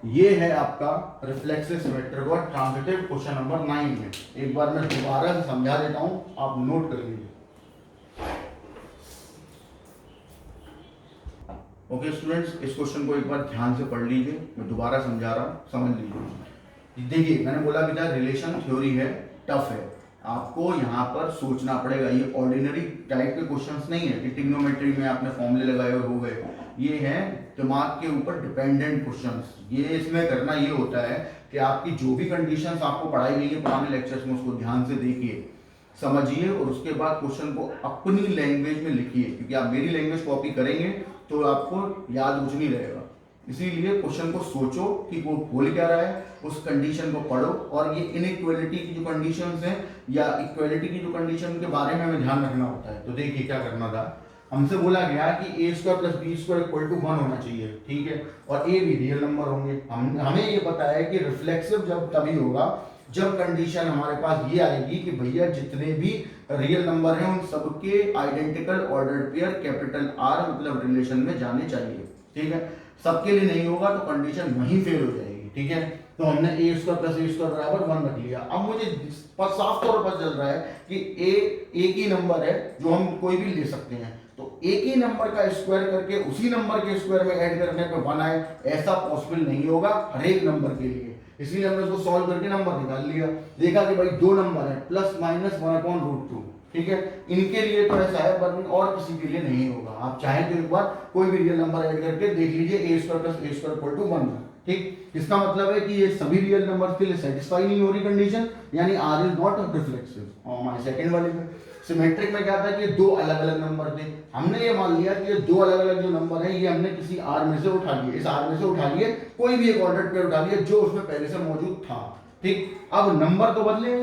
[SPEAKER 1] ये है आपका रिफ्लेक्सिव सिमेट्रिक और ट्रांजिटिव क्वेश्चन नंबर 9 में। एक बार मैं दोबारा से समझा देता हूं, आप नोट कर लीजिए। ओके स्टूडेंट्स, इस क्वेश्चन को एक बार ध्यान से पढ़ लीजिए, मैं दोबारा समझा रहा हूं, समझ लीजिए। देखिए मैंने बोला भी था रिलेशन थ्योरी है, टफ है, आपको यहाँ पर सोचना पड़ेगा। ये ऑर्डिनरी टाइप के क्वेश्चंस नहीं है कि ट्रिग्नोमेट्री में आपने फॉर्मूले लगाए और हो गए। ये है दिमाग के ऊपर डिपेंडेंट क्वेश्चंस। ये इसमें करना ये होता है कि आपकी जो भी कंडीशंस आपको पढ़ाई गई है पुराने लेक्चर्स में, उसको ध्यान से देखिए, समझिए, और उसके बाद क्वेश्चन को अपनी लैंग्वेज में लिखिए, क्योंकि आप मेरी लैंग्वेज कॉपी करेंगे तो आपको याद कुछ नहीं रहेगा। इसीलिए क्वेश्चन को सोचो कि वो बोल क्या रहा है, उस कंडीशन को पढ़ो, और ये इनइक्वालिटी की जो कंडीशंस हैं या इक्वालिटी की जो कंडीशन के बारे में हमें ध्यान रखना होता है। तो देखिए क्या करना था, हमसे बोला गया कि a square plus B square equal to 1 होना चाहिए, ठीक है, और ए भी रियल नंबर होंगे। हमें ये पता है कि रिफ्लेक्सिव जब तभी होगा जब कंडीशन हमारे पास ये आएगी कि भैया जितने भी रियल नंबर हैं उन सबके identical ordered pair capital R मतलब रिलेशन में जाने चाहिए, ठीक है। सबके लिए नहीं होगा तो कंडीशन वहीं फेल हो जाएगी, ठीक है। तो हमने ए स्क्वायर प्लस ए स्क्वायर बराबर 1 रख लिया। अब मुझे साफ तौर पर चल रहा है कि ए एक ही नंबर है जो हम कोई भी ले सकते हैं, तो एक ही नंबर का स्क्वायर करके उसी नंबर के स्क्वायर में ऐड करने पे 1 आए, ऐसा पॉसिबल नहीं होगा हर एक नंबर के लिए। इसलिए हमने उसको सॉल्व करके नंबर निकाल लिया, देखा कि भाई दो नंबर है प्लस माइनस 1/√2, ठीक है। इनके लिए तो ऐसा है पर और किसी के लिए नहीं होगा। आप चाहें तो एक बार कोई भी रियल नंबर ऐड करके देख लीजिए, a² + a² = 1, ठीक। इसका मतलब है कि ये सभी रियल नंबर्स के लिए सेटिस्फाई नहीं हो रही कंडीशन, यानी r इज नॉट रिफ्लेक्सिव। और हमारे सेकंड वाले में सिमेट्रिक में क्या था कि दो अलग अलग नंबर थे, हमने ये मान लिया कि ये दो अलग अलग जो नंबर है ये हमने किसी r में से उठा लिए, इस r में से उठा लिए, कोई भी एक ऑर्डर पेयर उठा लिया जो उसमें पहले से मौजूद था, ठीक। अब नंबर तो बदले,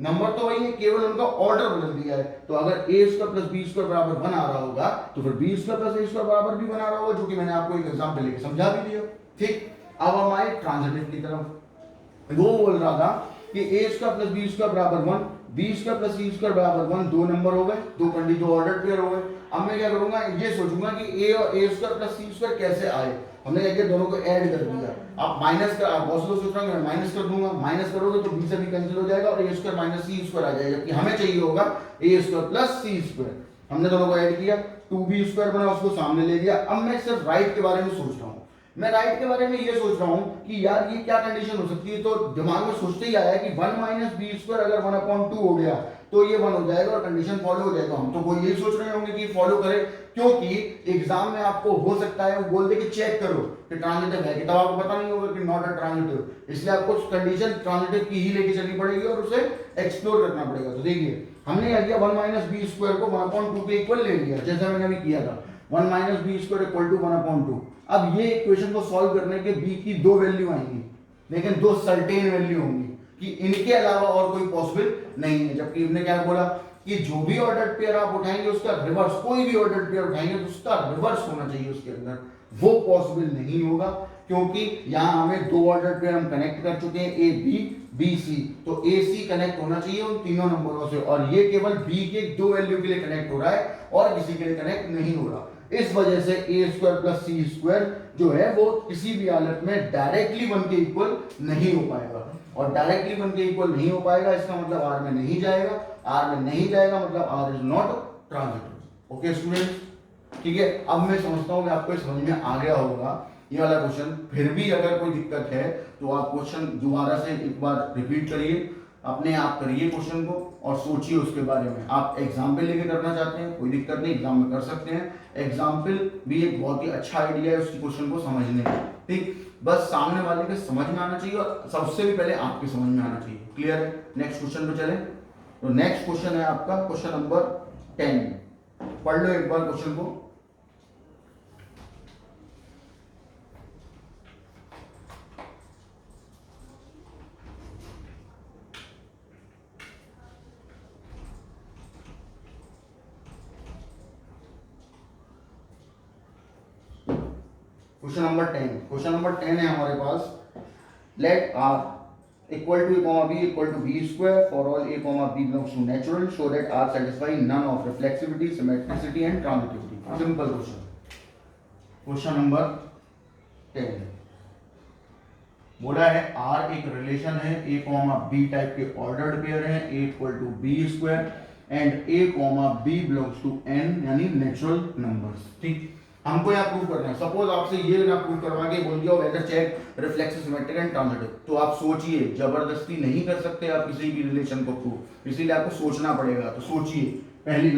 [SPEAKER 1] नंबर तो वही है, केवल उनका ऑर्डर बदल दिया है। तो अगर a² + b² = 1 आ रहा होगा तो फिर b² + a² बराबर भी 1 आ रहा होगा, जो कि मैंने आपको एक एग्जांपल लेके समझा भी दिया, ठीक। अब हम आए ट्रांजिटिव की तरफ। वो बोल रहा था कि a² + b² = 1, b² + c² = 1, दो नंबर हो गए, दो ऑर्डर पेयर हो गए। अब मैं क्या करूंगा, ये सोचूंगा कि a और a² + c² कैसे आए। हमने क्या दोनों को ऐड कर दिया। आप माइनस का बहुत लोग सोच रहे हैं मैं माइनस कर दूंगा, माइनस करोगे तो b से भी कैंसिल हो जाएगा और a² - c² आ जाएगा, जबकि हमें चाहिए होगा a² + c²। हमने दोनों को ऐड किया, 2b² बना, उसको सामने ले लिया। अब मैं सिर्फ राइट के बारे में सोच रहा हूँ, मैं राइट के बारे में ये सोच रहा हूँ कि यार ये क्या कंडीशन हो सकती है। तो दिमाग में सोचते ही आया कि 1 - b² अगर 1/2 हो गया तो ये 1 हो जाएगा और कंडीशन फॉलो हो जाएगा। हम तो कोई यही सोच रहे होंगे कि फॉलो करे, क्योंकि एग्जाम में आपको हो सकता है वो बोल दे कि चेक करो कि ट्रांजिटिव है, कि तब आपको पता नहीं होगा कि नॉट अ ट्रांजिटिव, इसलिए आपको कंडीशन ट्रांजिटिव की ही लेके चलनी पड़ेगी और उसे एक्सप्लोर करना पड़ेगा। तो देखिए हमने किया 1 - b² को 1/2 के इक्वल ले लिया, जैसा मैंने अभी किया था, 1 - b² = 1/2। अब ये इक्वेशन को सॉल्व करने के b की दो वैल्यू आएंगी, लेकिन दो सर्टेन वैल्यू होंगी कि इनके अलावा और कोई पॉसिबल नहीं है। जबकि हमने क्या बोला कि जो भी ऑर्डर पेयर आप उठाएंगे उसका रिवर्स, कोई भी ऑर्डर पेयर उठाएंगे तो उसका रिवर्स होना चाहिए उसके अंदर, वो पॉसिबल नहीं होगा, क्योंकि यहां हमें दो ऑर्डर पेयर हम कनेक्ट कर चुके हैं, ए बी बी सी, तो ए सी कनेक्ट होना चाहिए उन तीनों नंबरों से, और ये केवल बी के दो वैल्यू के लिए कनेक्ट हो रहा है और किसी के लिए कनेक्ट नहीं हो रहा। इस वजह से a² + c² जो है वो किसी भी हालत में डायरेक्टली 1 के इक्वल नहीं हो पाएगा, और डायरेक्टली 1 के इक्वल नहीं हो पाएगा इसका मतलब r में नहीं जाएगा, r में नहीं जाएगा मतलब r is not transitive. Okay students, ठीक है। अब मैं समझता हूं कि आपको समझ में आ गया होगा ये वाला क्वेश्चन। फिर भी अगर कोई दिक्कत है तो आप क्वेश्चन दोबारा से एक बार रिपीट करिए, अपने आप करिए क्वेश्चन को और सोचिए उसके बारे में। आप एग्जाम पे लेके करना चाहते हैं कोई दिक्कत नहीं, एग्जाम में कर सकते हैं। एग्जाम्पल भी एक बहुत ही अच्छा आइडिया है उस क्वेश्चन को समझने का, ठीक। बस सामने वाले के समझ में आना चाहिए और सबसे भी पहले आपके समझ में आना चाहिए। क्लियर है? नेक्स्ट क्वेश्चन पे चले। तो नेक्स्ट क्वेश्चन है आपका क्वेश्चन नंबर 10। पढ़ लो एक बार क्वेश्चन को। क्वेश्चन नंबर 10 है हमारे पास। Let r equal to a, b equal to b² for all a, b belongs to natural, so that r satisfy none of reflexivity, symmetricity and transitivity. Simple question. Question number 10 बोला है r एक relation है a, b type के ordered pair है, a equal to b² and a, b belongs to n यानी natural numbers, ठीक। हमको यहाँ प्रूव करना है। सपोज आपसे ये ना प्रूव करवा के बोल दिया whether check reflexive, symmetric and transitive, तो आप सोचिए, जबरदस्ती नहीं कर सकते आप किसी भी रिलेशन को प्रूव, इसीलिए आपको सोचना पड़ेगा। तो सोचिए, पहली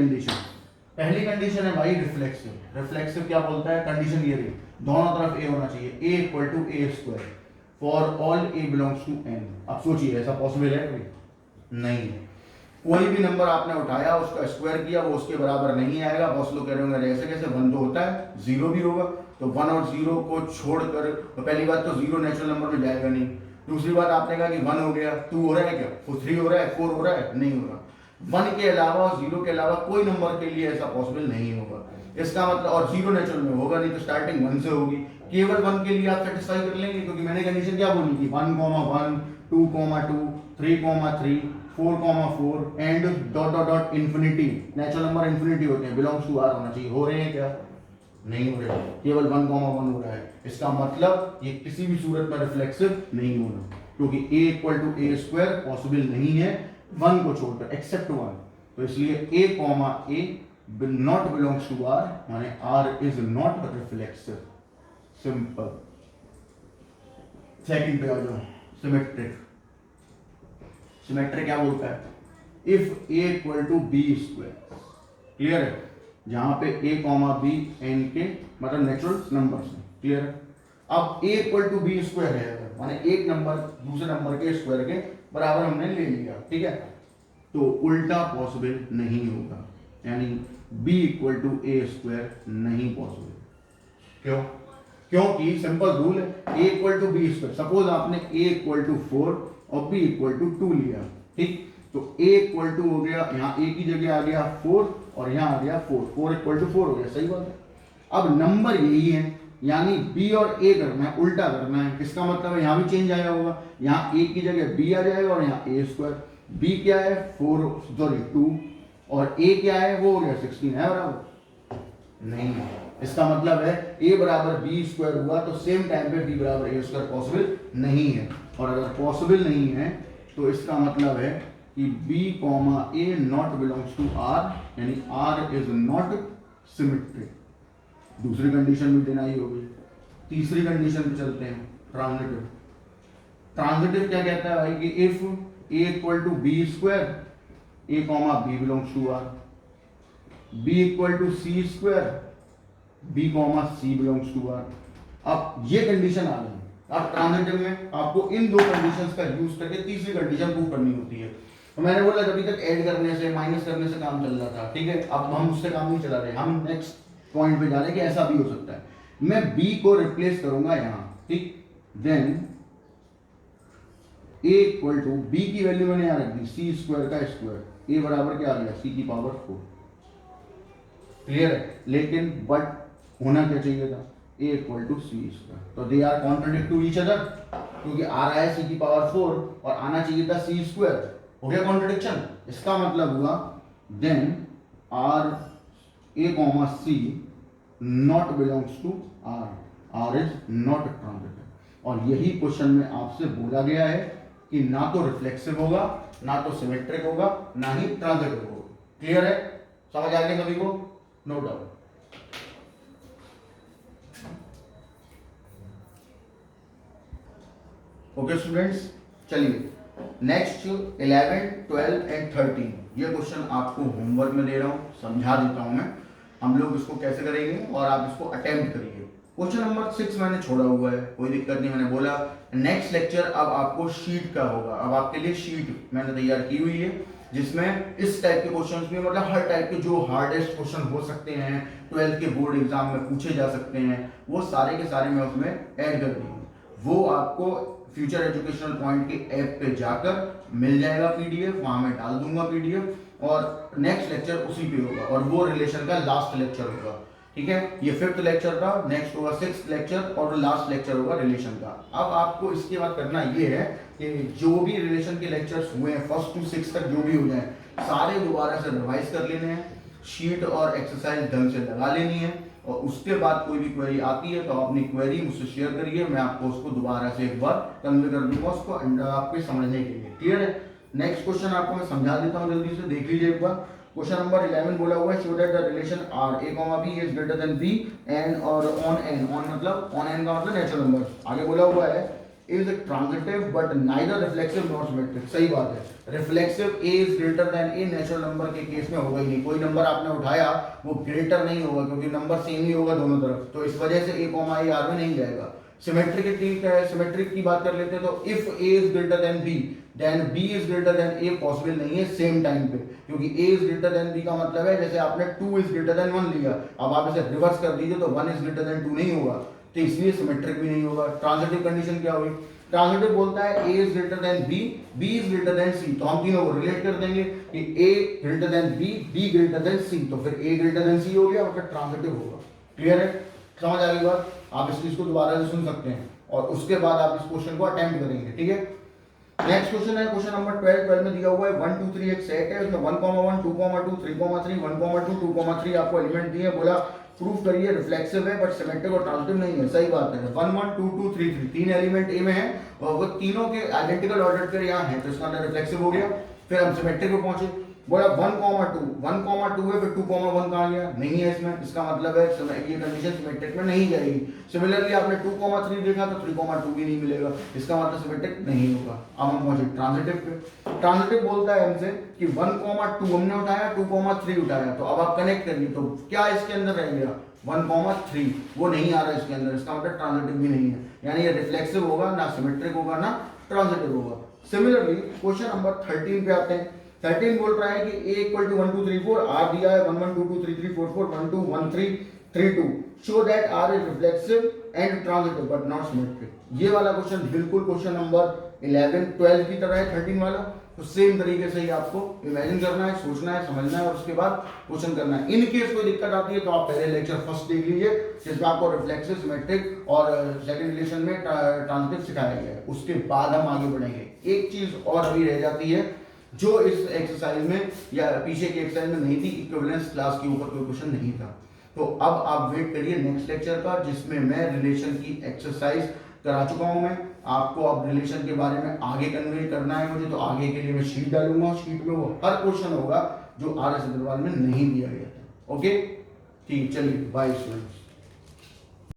[SPEAKER 1] कंडीशन है भाई रिफ्लेक्सिव। रिफ्लेक्सिव क्या बोलता है? कंडीशन ये रही, दोनों तरफ a होना चाहिए, a equal to a² for all a belongs to n। अब सोचिए ऐसा पॉसिबल है? कोई नहीं है। कोई भी नंबर आपने उठाया उसका स्क्वायर किया वो उसके बराबर नहीं आएगा। बहुत लोग कह रहे होंगे ऐसे कैसे, 1 तो होता है, 0 भी होगा, तो 1 और 0 को छोड़कर तो पहली बात तो 0 नेचुरल नंबर में जाएगा नहीं। दूसरी बात आपने कहा कि 1 हो गया, 2 हो रहा है क्या, 3 हो रहा है, 4 हो रहा है, नहीं हो रहा। 1 के अलावा 0 के अलावा कोई नंबर के लिए ऐसा पॉसिबल नहीं होगा। इसका मतलब, और 0 नेचुरल में होगा नहीं तो स्टार्टिंग 1 से होगी। केवल 1 के लिए आप सेटिस्फाई कर लेंगे, क्योंकि मैंने कंडीशन क्या बोली थी, 1, 1, 2, 2, 3, 3, 4, 4 and dot dot dot infinity. Natural number infinity होते हैं, बिलोंग्स टू आर होना चाहिए। हो रहे हैं क्या? नहीं हो रहे, केवल 1, 1 हो रहा है। इसका मतलब ये किसी भी सूरत में रिफ्लेक्सिव नहीं होना, क्योंकि a equal to a² possible नहीं है 1 को छोड़कर, एक्सेप्ट 1। तो इसलिए a not belongs to r, माने r is not reflexive. Simple. Second पे आ जाओ। सिमेट्रिक। सिमेट्रिक क्या बोलता है? If A equal to B square, clear है? जहां पे ए कॉमा बी एन के मतलब नेचुरल नंबर्स हैं, क्लियर है? अब ए इक्वल टू बी स्क्वायर है, माने एक नंबर दूसरे नंबर के स्क्वायर के बराबर हमने ले लिया, ठीक है? तो उल्टा पॉसिबल नहीं होगा, यानी b equal to a square नहीं पॉसिबल। क्यों? क्योंकि सिंपल रूल है, a equal to B square. Suppose आपने ए इक्वल टू 4 और बी इक्वल टू 2 लिया, ठीक? तो ए इक्वल टू हो गया, यहाँ ए की जगह आ गया 4 और यहाँ आ गया 4 इक्वल टू 4 हो गया, सही बात है। अब नंबर यही है, यानी बी और ए करना है, उल्टा करना है। किसका मतलब है? यहाँ भी चेंज आया होगा, यहाँ ए की जगह बी आ जाएगा और यहाँ ए स्क्वायर। बी क्या है? 2 और ए क्या है? वो हो गया 16 है बराबर? नहीं है। इसका मतलब है ए बराबर बी स्क्वायर हुआ तो सेम टाइम पे बी बराबर ए स्क्वायर पॉसिबल नहीं है। और अगर पॉसिबल नहीं है तो इसका मतलब है कि B comma A not belongs to R, यानी आर इज नॉट सिमेट्रिक। दूसरी कंडीशन भी देना ही होगी। तीसरी कंडीशन पे चलते हैं, ट्रांजिटिव। ट्रांजिटिव क्या कहता है भाई? कि if A equal to B square, A comma B belongs to R, B equal to C square, B comma C belongs to R. अब ये कंडीशन आ गई। अब ट्रांजिटिव में आपको इन दो कंडीशंस का यूज करके तीसरी कंडीशन प्रूव करनी होती है। तो मैंने बोला अभी तक ऐड करने से माइनस करने से काम चल रहा था, ठीक है? अब हम उससे काम नहीं चला रहे, हम नेक्स्ट पॉइंट पे जा रहे हैं कि ऐसा भी हो सकता है। मैं b को रिप्लेस करूंगा यहां, ठीक? Then a equal to b की वैल्यू मैंने यहां रख दी सी स्क्वायर का स्क्वायर, a बराबर क्या आ गया? c की पावर 4, क्लियर है? लेकिन बट होना क्या चाहिए था? a equal to C square. तो they are contradict to each other, क्योंकि आ रहा है c की पावर 4 और आना चाहिए था c स्क्वायर। हो गया कॉन्ट्रडिक्शन। इसका मतलब हुआ then R a comma C not belongs to R, R is not transitive. और यही क्वेश्चन में आपसे बोला गया है कि ना तो रिफ्लेक्सिव होगा, ना तो सिमेट्रिक होगा, ना ही ट्रांजिटिव होगा। क्लियर है? समझ आ गया सभी को? No doubt. ओके स्टूडेंट्स, चलिए नेक्स्ट 11, 12 एंड 13 ये क्वेश्चन आपको होमवर्क में दे रहा हूं, समझा देता हूं मैं। हम लोग इसको कैसे करेंगे और आप इसको अटेम्प्ट करिए। क्वेश्चन नंबर 6 मैंने छोड़ा हुआ है, कोई दिक्कत नहीं। मैंने बोला नेक्स्ट लेक्चर अब आपको शीट का होगा। अब आपके लिए शीट मैंने तैयार की हुई है जिसमें इस टाइप के क्वेश्चंस भी, मतलब हर टाइप के जो हार्डेस्ट क्वेश्चन हो सकते हैं 12th के बोर्ड एग्जाम में पूछे जा सकते हैं, वो सारे के सारे मैं उसमें ऐड कर दी हूँ। वो आपको फ्यूचर एजुकेशनल पॉइंट के ऐप पे जाकर मिल जाएगा पीडीएफ, वहां मैं डाल दूंगा पीडीएफ। और नेक्स्ट लेक्चर उसी पे होगा और वो रिलेशन का लास्ट लेक्चर होगा, ठीक है? ये 5th लेक्चर था, नेक्स्ट होगा 6th लेक्चर और लास्ट लेक्चर होगा रिलेशन का। अब आपको इसके बाद करना ये है कि जो भी रिलेशन के लेक्चर्स हुए हैं 1st to 6th तक जो भी हो जाए सारे दोबारा से रिवाइज कर लेने हैं, शीट और एक्सरसाइज ढंग से लगा लेनी है। और उसके बाद कोई भी क्वेरी आती है तो अपनी क्वेरी मुझसे शेयर करिए, मैं आपको उसको दोबारा से एक बार कन्वे कर दूंगा उसको आपके समझने के लिए। क्लियर है? नेक्स्ट क्वेश्चन आपको मैं समझा देता हूं, जल्दी से देख लीजिए एक बार। क्वेश्चन नंबर 11 बोला हुआ है show that the relation R A comma B is greater than B N और ऑन एन, ऑन मतलब ऑन एन का मतलब नेचुरल नंबर। आगे बोला हुआ है is transitive but neither reflexive not symmetric. सही बात है, reflexive A is greater than A natural number के केस में होगा ही नहीं। कोई नंबर आपने उठाया वो ग्रेटर नहीं होगा क्योंकि नंबर सेम ही होगा दोनों तरफ, तो इस वजह से ए कॉमा ए आर में नहीं जाएगा। सिमेट्रिक की सिमेट्रिक की बात कर लेते हैं तो if A is greater than B then B is greater than A possible नहीं है सेम टाइम पे, क्योंकि A is greater than B का मतलब है जैसे आपने 2 इज ग्रेटर देन 1 लिया, अब आप इसे रिवर्स कर दीजिए तो 1 इज ग्रेटर देन 2 नहीं होगा, तो इसलिए सिमेट्रिक भी नहीं होगा। ट्रांजिटिव कंडीशन क्या होगी? ट्रांजिटिव बोलता है a is greater than b, b is greater than c, तो हम तीनों को रिलेट कर देंगे कि a greater than b, b greater than c, तो फिर ए ग्रेटर देन सी हो गया और फिर ट्रांजिटिव होगा। क्लियर है? समझ आ गई बात? आप इस चीज को दोबारा से सुन सकते हैं और उसके बाद आप इस क्वेश्चन को अटेम्प्ट करेंगे, ठीक है? नेक्स्ट क्वेश्चन है क्वेश्चन नंबर 12 में दिया हुआ है 1 2 3 एक सेट है, उसमें 1,1 2,2 3,3 1,2 2,3 आपको एलिमेंट दिए, बोला प्रूफ करिए रिफ्लेक्सिव है बट सिमेट्रिक और ट्रांजिटिव नहीं है। सही बात है, 1 1 2 2 3 3 तीन एलिमेंट ए में है और वो तीनों के आइडेंटिकल ऑर्डर पर यहाँ है, तो इसका अंदर रिफ्लेक्सिव हो गया। फिर हम सिमेट्रिक पे पहुंचे, बोला 1,2 1,2 है, फिर 2,1 कहाँ गया, नहीं है इसमें, इसका मतलब है ये कंडीशन सिमेट्रिक में नहीं जाएगी। सिमिलरली आपने 2,3 देखा तो 3,2 भी नहीं मिलेगा, इसका मतलब सिमेट्रिक नहीं होगा। अब हम पहुंचे ट्रांजिटिव पे। ट्रांजिटिव बोलता है हमसे कि 1,2 हमने उठाया, 2,3 उठाया, तो अब आप कनेक्ट करिए, तो क्या इसके अंदर रह गया 1,3, वो नहीं आ रहा है इसके अंदर, इसका मतलब ट्रांजिटिव भी नहीं है, यानी ये रिफ्लेक्सिव होगा, ना सिमेट्रिक होगा ना ट्रांजिटिव होगा। सिमिलरली क्वेश्चन नंबर 13 पे आते हैं। 13 बोल रहा है कि a इक्वल टू 1 2 3 4, r दिया है 1 1 2 2 3 3 4 4 1 2 1 3 3 2, show that r is reflexive and transitive but not symmetric. ये वाला क्वेश्चन बिल्कुल क्वेश्चन नंबर 11 12 की तरह है 13 वाला, तो सेम तरीके से ही आपको इमेजिन करना है, सोचना है, समझना है और उसके बाद क्वेश्चन करना है। इन केस कोई दिक्कत आती है तो आप पहले लेक्चर फर्स्ट देख लीजिए, जिसमें आपको रिफ्लेक्सिव, सिमेट्रिक और सेकंड रिलेशन में ट्रांजिटिव सिखाया गया है, उसके बाद हम आगे बढ़ेंगे। एक चीज और अभी रह जाती है जो इस एक्सरसाइज में या पीछे की एक्सरसाइज में नहीं थी, इक्विवेलेंस क्लास के ऊपर कोई क्वेश्चन नहीं था। तो अब आप वेट करिए नेक्स्ट लेक्चर का, जिसमें मैं रिलेशन की एक्सरसाइज करा चुका हूं। मैं आपको अब रिलेशन के बारे में आगे कन्वे करना है मुझे, तो आगे के लिए मैं शीट डालूंगा, शीट में वो हर क्वेश्चन होगा जो आर एस अग्रवाल में नहीं दिया गया था। ओके ठीक, चलिए बाय स्टूडेंट्स।